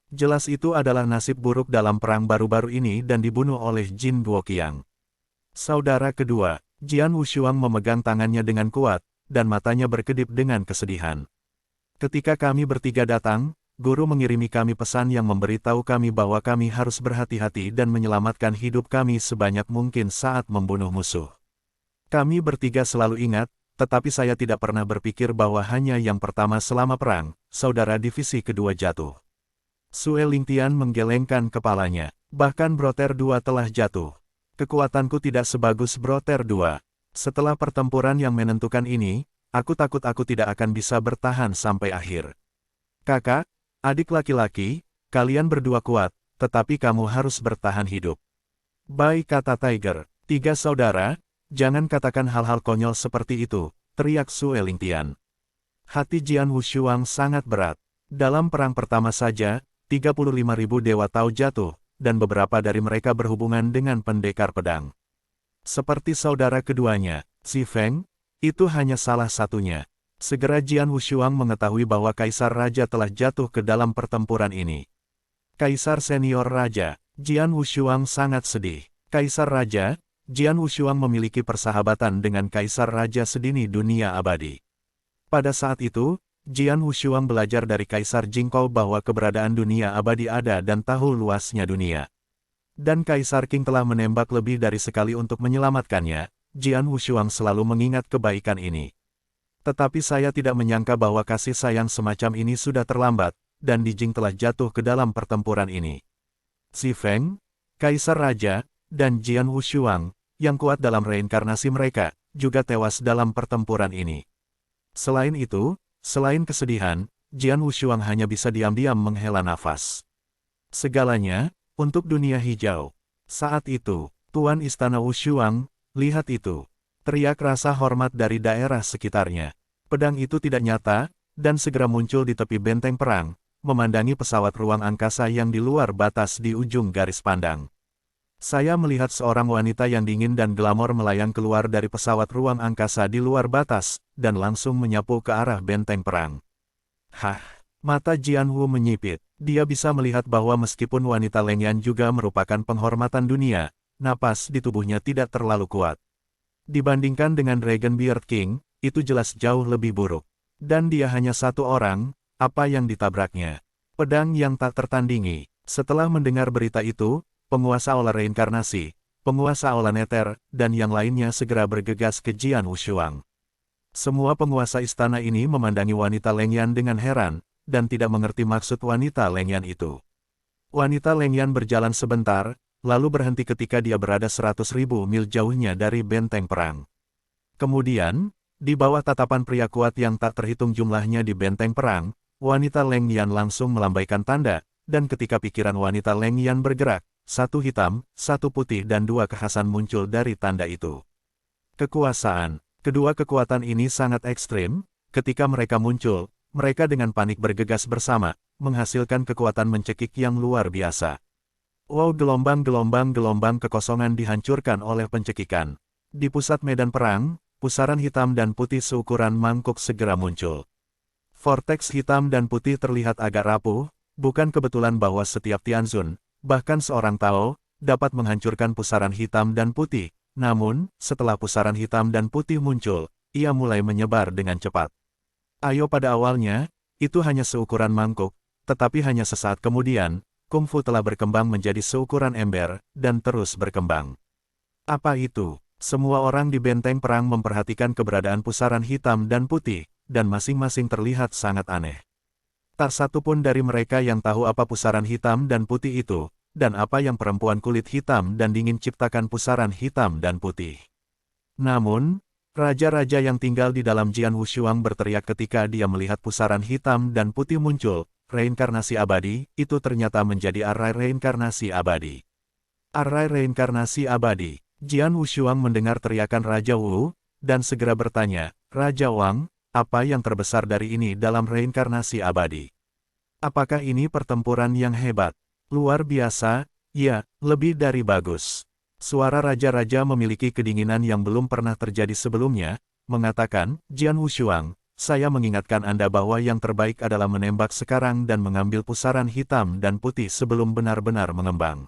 Jelas itu adalah nasib buruk dalam perang baru-baru ini dan dibunuh oleh Jin Guoqiang. Saudara kedua, Jian Wushuang memegang tangannya dengan kuat, dan matanya berkedip dengan kesedihan. Ketika kami bertiga datang, guru mengirimi kami pesan yang memberitahu kami bahwa kami harus berhati-hati dan menyelamatkan hidup kami sebanyak mungkin saat membunuh musuh. Kami bertiga selalu ingat, tetapi saya tidak pernah berpikir bahwa hanya yang pertama selama perang, saudara divisi kedua jatuh. Sue Lingtian menggelengkan kepalanya, bahkan Broter 2 telah jatuh. Kekuatanku tidak sebagus Broter 2. Setelah pertempuran yang menentukan ini, aku takut aku tidak akan bisa bertahan sampai akhir. Kakak, adik laki-laki, kalian berdua kuat, tetapi kamu harus bertahan hidup. Baik, kata Tiger. 3 saudara, jangan katakan hal-hal konyol seperti itu, teriak Sue Lingtian. Hati Jian Wushuang sangat berat. Dalam perang pertama saja, 35.000 dewa Tao jatuh, dan beberapa dari mereka berhubungan dengan pendekar pedang. Seperti saudara keduanya, Si Feng, itu hanya salah satunya. Segera Jian Wushuang mengetahui bahwa Kaisar Raja telah jatuh ke dalam pertempuran ini. Kaisar Senior Raja, Jian Wushuang sangat sedih. Kaisar Raja, Jian Wushuang memiliki persahabatan dengan Kaisar Raja sedini dunia abadi. Pada saat itu, Jian Wushuang belajar dari Kaisar Jingkou bahwa keberadaan dunia abadi ada dan tahu luasnya dunia. Dan Kaisar Qing telah menembak lebih dari sekali untuk menyelamatkannya. Jian Wushuang selalu mengingat kebaikan ini. Tetapi saya tidak menyangka bahwa kasih sayang semacam ini sudah terlambat, dan Di Jing telah jatuh ke dalam pertempuran ini. Si Feng, Kaisar Raja, dan Jian Wushuang, yang kuat dalam reinkarnasi mereka, juga tewas dalam pertempuran ini. Selain itu, selain kesedihan, Jian Wushuang hanya bisa diam-diam menghela nafas. Segalanya, untuk dunia hijau. Saat itu, Tuan Istana Wushuang, lihat itu. Teriak rasa hormat dari daerah sekitarnya. Pedang itu tidak nyata, dan segera muncul di tepi benteng perang, memandangi pesawat ruang angkasa yang di luar batas di ujung garis pandang. Saya melihat seorang wanita yang dingin dan glamor melayang keluar dari pesawat ruang angkasa di luar batas, dan langsung menyapu ke arah benteng perang. Hah, Mata Jianwu menyipit. Dia bisa melihat bahwa meskipun wanita Lengyan juga merupakan penghormatan dunia, napas di tubuhnya tidak terlalu kuat. Dibandingkan dengan Dragon Beard King, itu jelas jauh lebih buruk. Dan dia hanya satu orang, apa yang ditabraknya? Pedang yang tak tertandingi. Setelah mendengar berita itu, penguasa aula reinkarnasi, penguasa aula neter, dan yang lainnya segera bergegas ke Jian Wushuang. Semua penguasa istana ini memandangi wanita Lengyan dengan heran, dan tidak mengerti maksud wanita Lengyan itu. Wanita Lengyan berjalan sebentar, lalu berhenti ketika dia berada 100.000 mil jauhnya dari benteng perang. Kemudian, di bawah tatapan pria kuat yang tak terhitung jumlahnya di benteng perang, wanita Lengyan langsung melambaikan tanda, dan ketika pikiran wanita Lengyan bergerak, satu hitam, satu putih dan dua kekhasan muncul dari tanda itu. Kekuasaan. Kedua kekuatan ini sangat ekstrim, ketika mereka muncul, mereka dengan panik bergegas bersama, menghasilkan kekuatan mencekik yang luar biasa. Wow, gelombang-gelombang kekosongan dihancurkan oleh pencekikan. Di pusat medan perang, pusaran hitam dan putih seukuran mangkuk segera muncul. Vortex hitam dan putih terlihat agak rapuh, bukan kebetulan bahwa setiap Tianzun, bahkan seorang Tao, dapat menghancurkan pusaran hitam dan putih. Namun, setelah pusaran hitam dan putih muncul, ia mulai menyebar dengan cepat. Pada awalnya, itu hanya seukuran mangkuk, tetapi hanya sesaat kemudian, kungfu telah berkembang menjadi seukuran ember, dan terus berkembang. Apa itu? Semua orang di benteng perang memperhatikan keberadaan pusaran hitam dan putih, dan masing-masing terlihat sangat aneh. Tak satu pun dari mereka yang tahu apa pusaran hitam dan putih itu, dan apa yang perempuan kulit hitam dan dingin ciptakan pusaran hitam dan putih. Namun, raja-raja yang tinggal di dalam Jian Wushuang berteriak ketika dia melihat pusaran hitam dan putih muncul. Reinkarnasi abadi, itu ternyata menjadi arai reinkarnasi abadi. Arai reinkarnasi abadi. Jian Wushuang mendengar teriakan Raja Wu, dan segera bertanya, Raja Wang, apa yang terbesar dari ini dalam reinkarnasi abadi? Apakah ini pertempuran yang hebat? Luar biasa, ya, lebih dari bagus. Suara raja-raja memiliki kedinginan yang belum pernah terjadi sebelumnya, mengatakan, Jian Wushuang, saya mengingatkan Anda bahwa yang terbaik adalah menembak sekarang dan mengambil pusaran hitam dan putih sebelum benar-benar mengembang.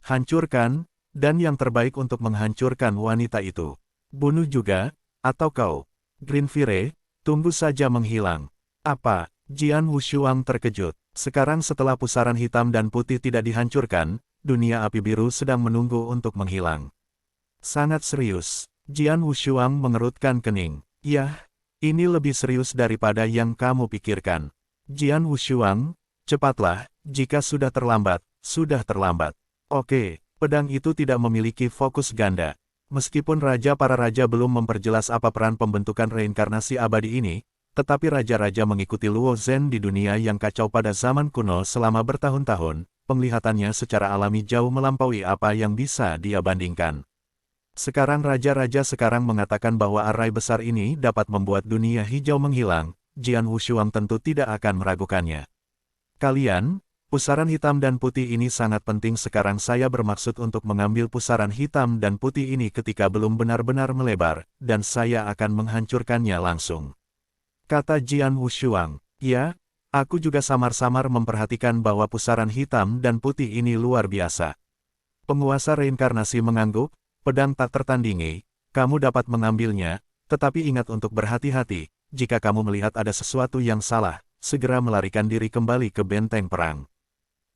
Hancurkan, dan yang terbaik untuk menghancurkan wanita itu. Bunuh juga, atau kau, Green Fire, tunggu saja menghilang. Apa? Jian Wushuang terkejut. Sekarang setelah pusaran hitam dan putih tidak dihancurkan, dunia api biru sedang menunggu untuk menghilang. Sangat serius. Jian Wushuang mengerutkan kening. Yah, ini lebih serius daripada yang kamu pikirkan. Jian Wushuang, cepatlah, jika sudah terlambat, sudah terlambat. Oke, pedang itu tidak memiliki fokus ganda. Meskipun para raja belum memperjelas apa peran pembentukan reinkarnasi abadi ini, tetapi raja-raja mengikuti Luo Zhen di dunia yang kacau pada zaman kuno selama bertahun-tahun, penglihatannya secara alami jauh melampaui apa yang bisa dia bandingkan. Sekarang raja-raja sekarang mengatakan bahwa arai besar ini dapat membuat dunia hijau menghilang, Jian Wushuang tentu tidak akan meragukannya. Kalian, pusaran hitam dan putih ini sangat penting sekarang saya bermaksud untuk mengambil pusaran hitam dan putih ini ketika belum benar-benar melebar, dan saya akan menghancurkannya langsung. Kata Jian Wushuang, ya, aku juga samar-samar memperhatikan bahwa pusaran hitam dan putih ini luar biasa. Penguasa reinkarnasi mengangguk, pedang tak tertandingi, kamu dapat mengambilnya, tetapi ingat untuk berhati-hati, jika kamu melihat ada sesuatu yang salah, segera melarikan diri kembali ke benteng perang.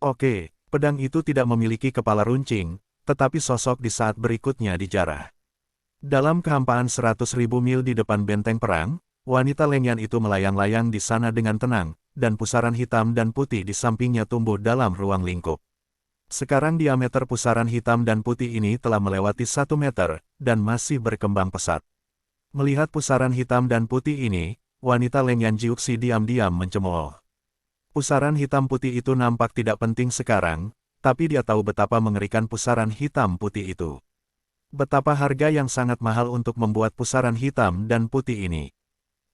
Oke, pedang itu tidak memiliki kepala runcing, tetapi sosok di saat berikutnya dijarah. Dalam kehampaan 100.000 mil di depan benteng perang, wanita Lengyan itu melayang-layang di sana dengan tenang, dan pusaran hitam dan putih di sampingnya tumbuh dalam ruang lingkup. Sekarang diameter pusaran hitam dan putih ini telah melewati 1 meter, dan masih berkembang pesat. Melihat pusaran hitam dan putih ini, wanita Lengyan Jiuxi diam-diam mencemooh. Pusaran hitam putih itu nampak tidak penting sekarang, tapi dia tahu betapa mengerikan pusaran hitam putih itu. Betapa harga yang sangat mahal untuk membuat pusaran hitam dan putih ini.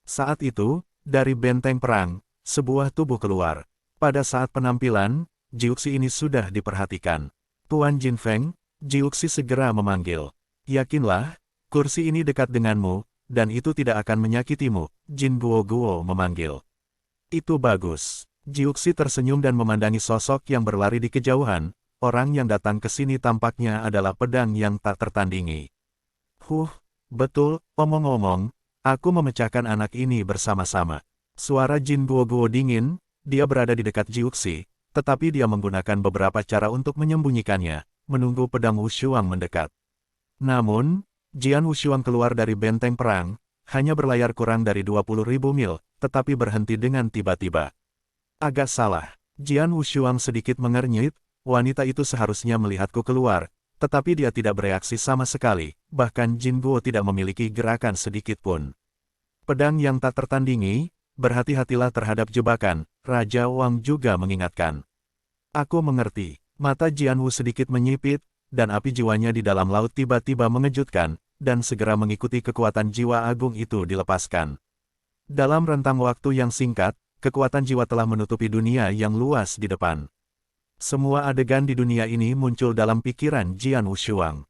Saat itu, dari benteng perang, sebuah tubuh keluar. Pada saat penampilan, Jiuxi ini sudah diperhatikan. Tuan Jin Feng, Jiuxi segera memanggil. Yakinlah, kursi ini dekat denganmu, dan itu tidak akan menyakitimu, Jin Guo memanggil. Itu bagus. Jiuxi tersenyum dan memandangi sosok yang berlari di kejauhan. Orang yang datang ke sini tampaknya adalah pedang yang tak tertandingi. Betul, omong-omong, aku memecahkan anak ini bersama-sama. Suara Jin Guoguo dingin, dia berada di dekat Jiuxi, tetapi dia menggunakan beberapa cara untuk menyembunyikannya, menunggu pedang Wushuang mendekat. Namun, Jian Wushuang keluar dari benteng perang, hanya berlayar kurang dari 20.000 mil, tetapi berhenti dengan tiba-tiba. Agak salah, Jian Wushuang sedikit mengernyit. Wanita itu seharusnya melihatku keluar, tetapi dia tidak bereaksi sama sekali, bahkan Jin Guo tidak memiliki gerakan sedikit pun. Pedang yang tak tertandingi, berhati-hatilah terhadap jebakan, Raja Wang juga mengingatkan. Aku mengerti, mata Jian Wu sedikit menyipit, dan api jiwanya di dalam laut tiba-tiba mengejutkan, dan segera mengikuti kekuatan jiwa agung itu dilepaskan. Dalam rentang waktu yang singkat, kekuatan jiwa telah menutupi dunia yang luas di depan. Semua adegan di dunia ini muncul dalam pikiran Jian Wushuang.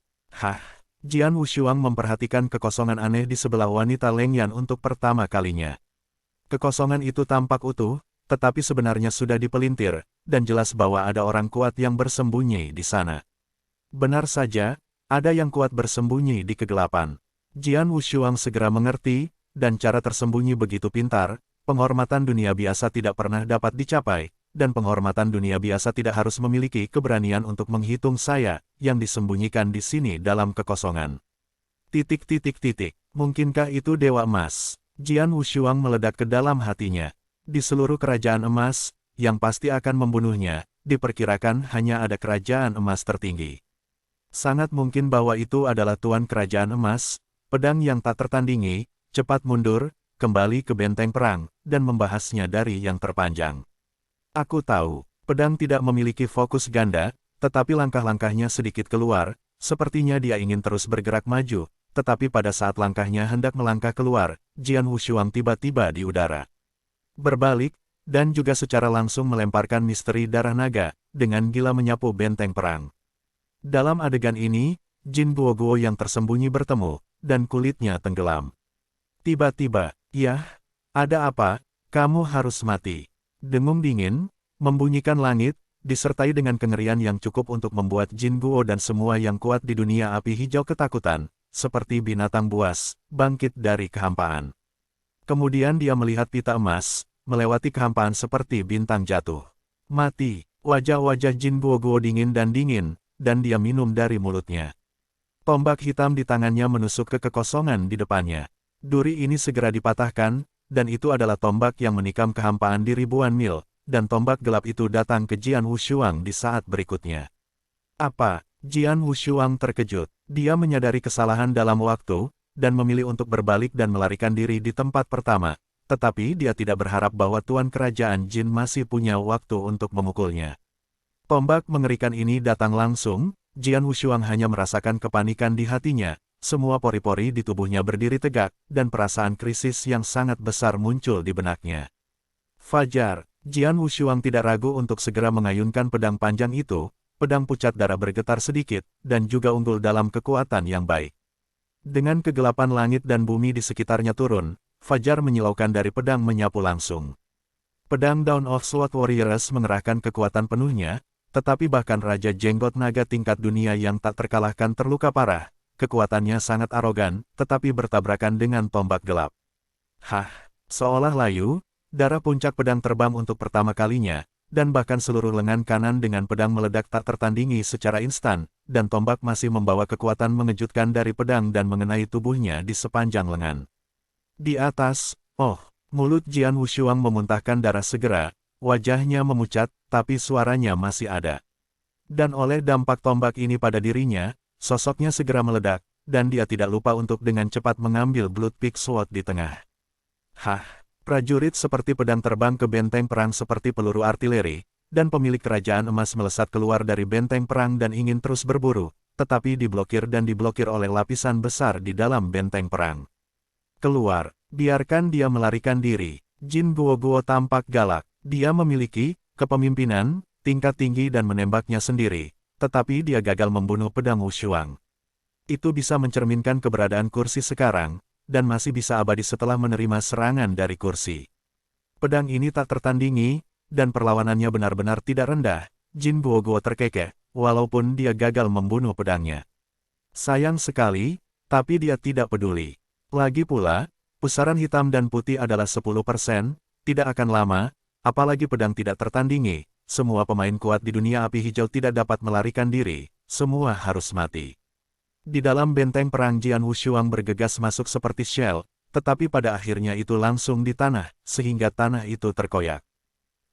Jian Wushuang memperhatikan kekosongan aneh di sebelah wanita Lengyan untuk pertama kalinya. Kekosongan itu tampak utuh, tetapi sebenarnya sudah dipelintir, dan jelas bahwa ada orang kuat yang bersembunyi di sana. Benar saja, ada yang kuat bersembunyi di kegelapan. Jian Wushuang segera mengerti, dan cara tersembunyi begitu pintar, penghormatan dunia biasa tidak pernah dapat dicapai. Dan penghormatan dunia biasa tidak harus memiliki keberanian untuk menghitung saya, yang disembunyikan di sini dalam kekosongan. Mungkinkah itu Dewa Emas? Jian Wushuang meledak ke dalam hatinya. Di seluruh kerajaan emas, yang pasti akan membunuhnya, diperkirakan hanya ada kerajaan emas tertinggi. Sangat mungkin bahwa itu adalah Tuan Kerajaan Emas, pedang yang tak tertandingi, cepat mundur, kembali ke benteng perang, dan membahasnya dari yang terpanjang. Aku tahu, pedang tidak memiliki fokus ganda, tetapi langkah-langkahnya sedikit keluar, sepertinya dia ingin terus bergerak maju, tetapi pada saat langkahnya hendak melangkah keluar, Jian Wushuang tiba-tiba di udara. Berbalik, dan juga secara langsung melemparkan misteri darah naga, dengan gila menyapu benteng perang. Dalam adegan ini, Jin Guoguo yang tersembunyi bertemu, dan kulitnya tenggelam. Tiba-tiba, "Yah, ada apa? Kamu harus mati." Dengung dingin, membunyikan langit, disertai dengan kengerian yang cukup untuk membuat Jin Guo dan semua yang kuat di dunia api hijau ketakutan, seperti binatang buas, bangkit dari kehampaan. Kemudian dia melihat pita emas, melewati kehampaan seperti bintang jatuh. Mati, wajah-wajah Jin Guo dingin, dan dia minum dari mulutnya. Tombak hitam di tangannya menusuk ke kekosongan di depannya. Duri ini segera dipatahkan, dan itu adalah tombak yang menikam kehampaan di ribuan mil, dan tombak gelap itu datang ke Jian Wushuang di saat berikutnya. Apa? Jian Wushuang terkejut. Dia menyadari kesalahan dalam waktu, dan memilih untuk berbalik dan melarikan diri di tempat pertama, tetapi dia tidak berharap bahwa Tuan Kerajaan Jin masih punya waktu untuk memukulnya. Tombak mengerikan ini datang langsung, Jian Wushuang hanya merasakan kepanikan di hatinya. Semua pori-pori di tubuhnya berdiri tegak, dan perasaan krisis yang sangat besar muncul di benaknya. Fajar, Jian Wushuang tidak ragu untuk segera mengayunkan pedang panjang itu, pedang pucat darah bergetar sedikit, dan juga unggul dalam kekuatan yang baik. Dengan kegelapan langit dan bumi di sekitarnya turun, Fajar menyilaukan dari pedang menyapu langsung. Pedang Dawn of Sword Warriors mengerahkan kekuatan penuhnya, tetapi bahkan Raja Jenggot Naga tingkat dunia yang tak terkalahkan terluka parah. Kekuatannya sangat arogan, tetapi bertabrakan dengan tombak gelap. Seolah layu, darah puncak pedang terbang untuk pertama kalinya, dan bahkan seluruh lengan kanan dengan pedang meledak tak tertandingi secara instan, dan tombak masih membawa kekuatan mengejutkan dari pedang dan mengenai tubuhnya di sepanjang lengan. Di atas, mulut Jian Wushuang memuntahkan darah segera, wajahnya memucat, tapi suaranya masih ada. Dan oleh dampak tombak ini pada dirinya, sosoknya segera meledak, dan dia tidak lupa untuk dengan cepat mengambil Blood Peak Sword di tengah. Prajurit seperti pedang terbang ke benteng perang seperti peluru artileri, dan pemilik kerajaan emas melesat keluar dari benteng perang dan ingin terus berburu, tetapi diblokir oleh lapisan besar di dalam benteng perang. Keluar, biarkan dia melarikan diri. Jin Guo tampak galak, dia memiliki kepemimpinan tingkat tinggi dan menembaknya sendiri. Tetapi dia gagal membunuh pedang Wushuang. Itu bisa mencerminkan keberadaan kursi sekarang, dan masih bisa abadi setelah menerima serangan dari kursi. Pedang ini tak tertandingi, dan perlawanannya benar-benar tidak rendah, Jin Guoguo terkekeh, walaupun dia gagal membunuh pedangnya. Sayang sekali, tapi dia tidak peduli. Lagi pula, pusaran hitam dan putih adalah 10%, tidak akan lama, apalagi pedang tidak tertandingi, semua pemain kuat di dunia api hijau tidak dapat melarikan diri, semua harus mati. Di dalam benteng perang Jian Wushuang bergegas masuk seperti shell, tetapi pada akhirnya itu langsung di tanah, sehingga tanah itu terkoyak.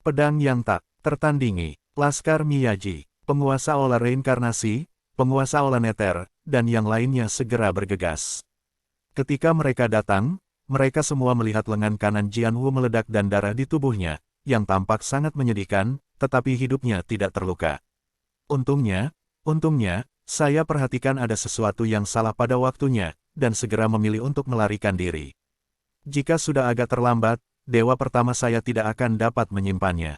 Pedang yang tak tertandingi, Laskar Miyaji, penguasa olah reinkarnasi, penguasa olah neter, dan yang lainnya segera bergegas. Ketika mereka datang, mereka semua melihat lengan kanan Jian Wu meledak dan darah di tubuhnya, yang tampak sangat menyedihkan, tetapi hidupnya tidak terluka. Untungnya, saya perhatikan ada sesuatu yang salah pada waktunya, dan segera memilih untuk melarikan diri. Jika sudah agak terlambat, dewa pertama saya tidak akan dapat menyimpannya.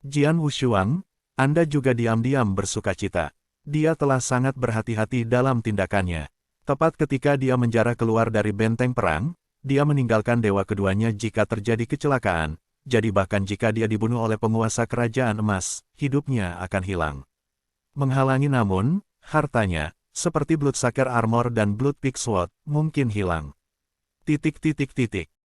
Jian Wushuang, Anda juga diam-diam bersukacita. Dia telah sangat berhati-hati dalam tindakannya. Tepat ketika dia menjara keluar dari benteng perang, dia meninggalkan dewa keduanya jika terjadi kecelakaan, jadi bahkan jika dia dibunuh oleh penguasa kerajaan emas, hidupnya akan hilang. Menghalangi namun, hartanya, seperti Bloodsucker Armor dan Blood Peak Sword, mungkin hilang.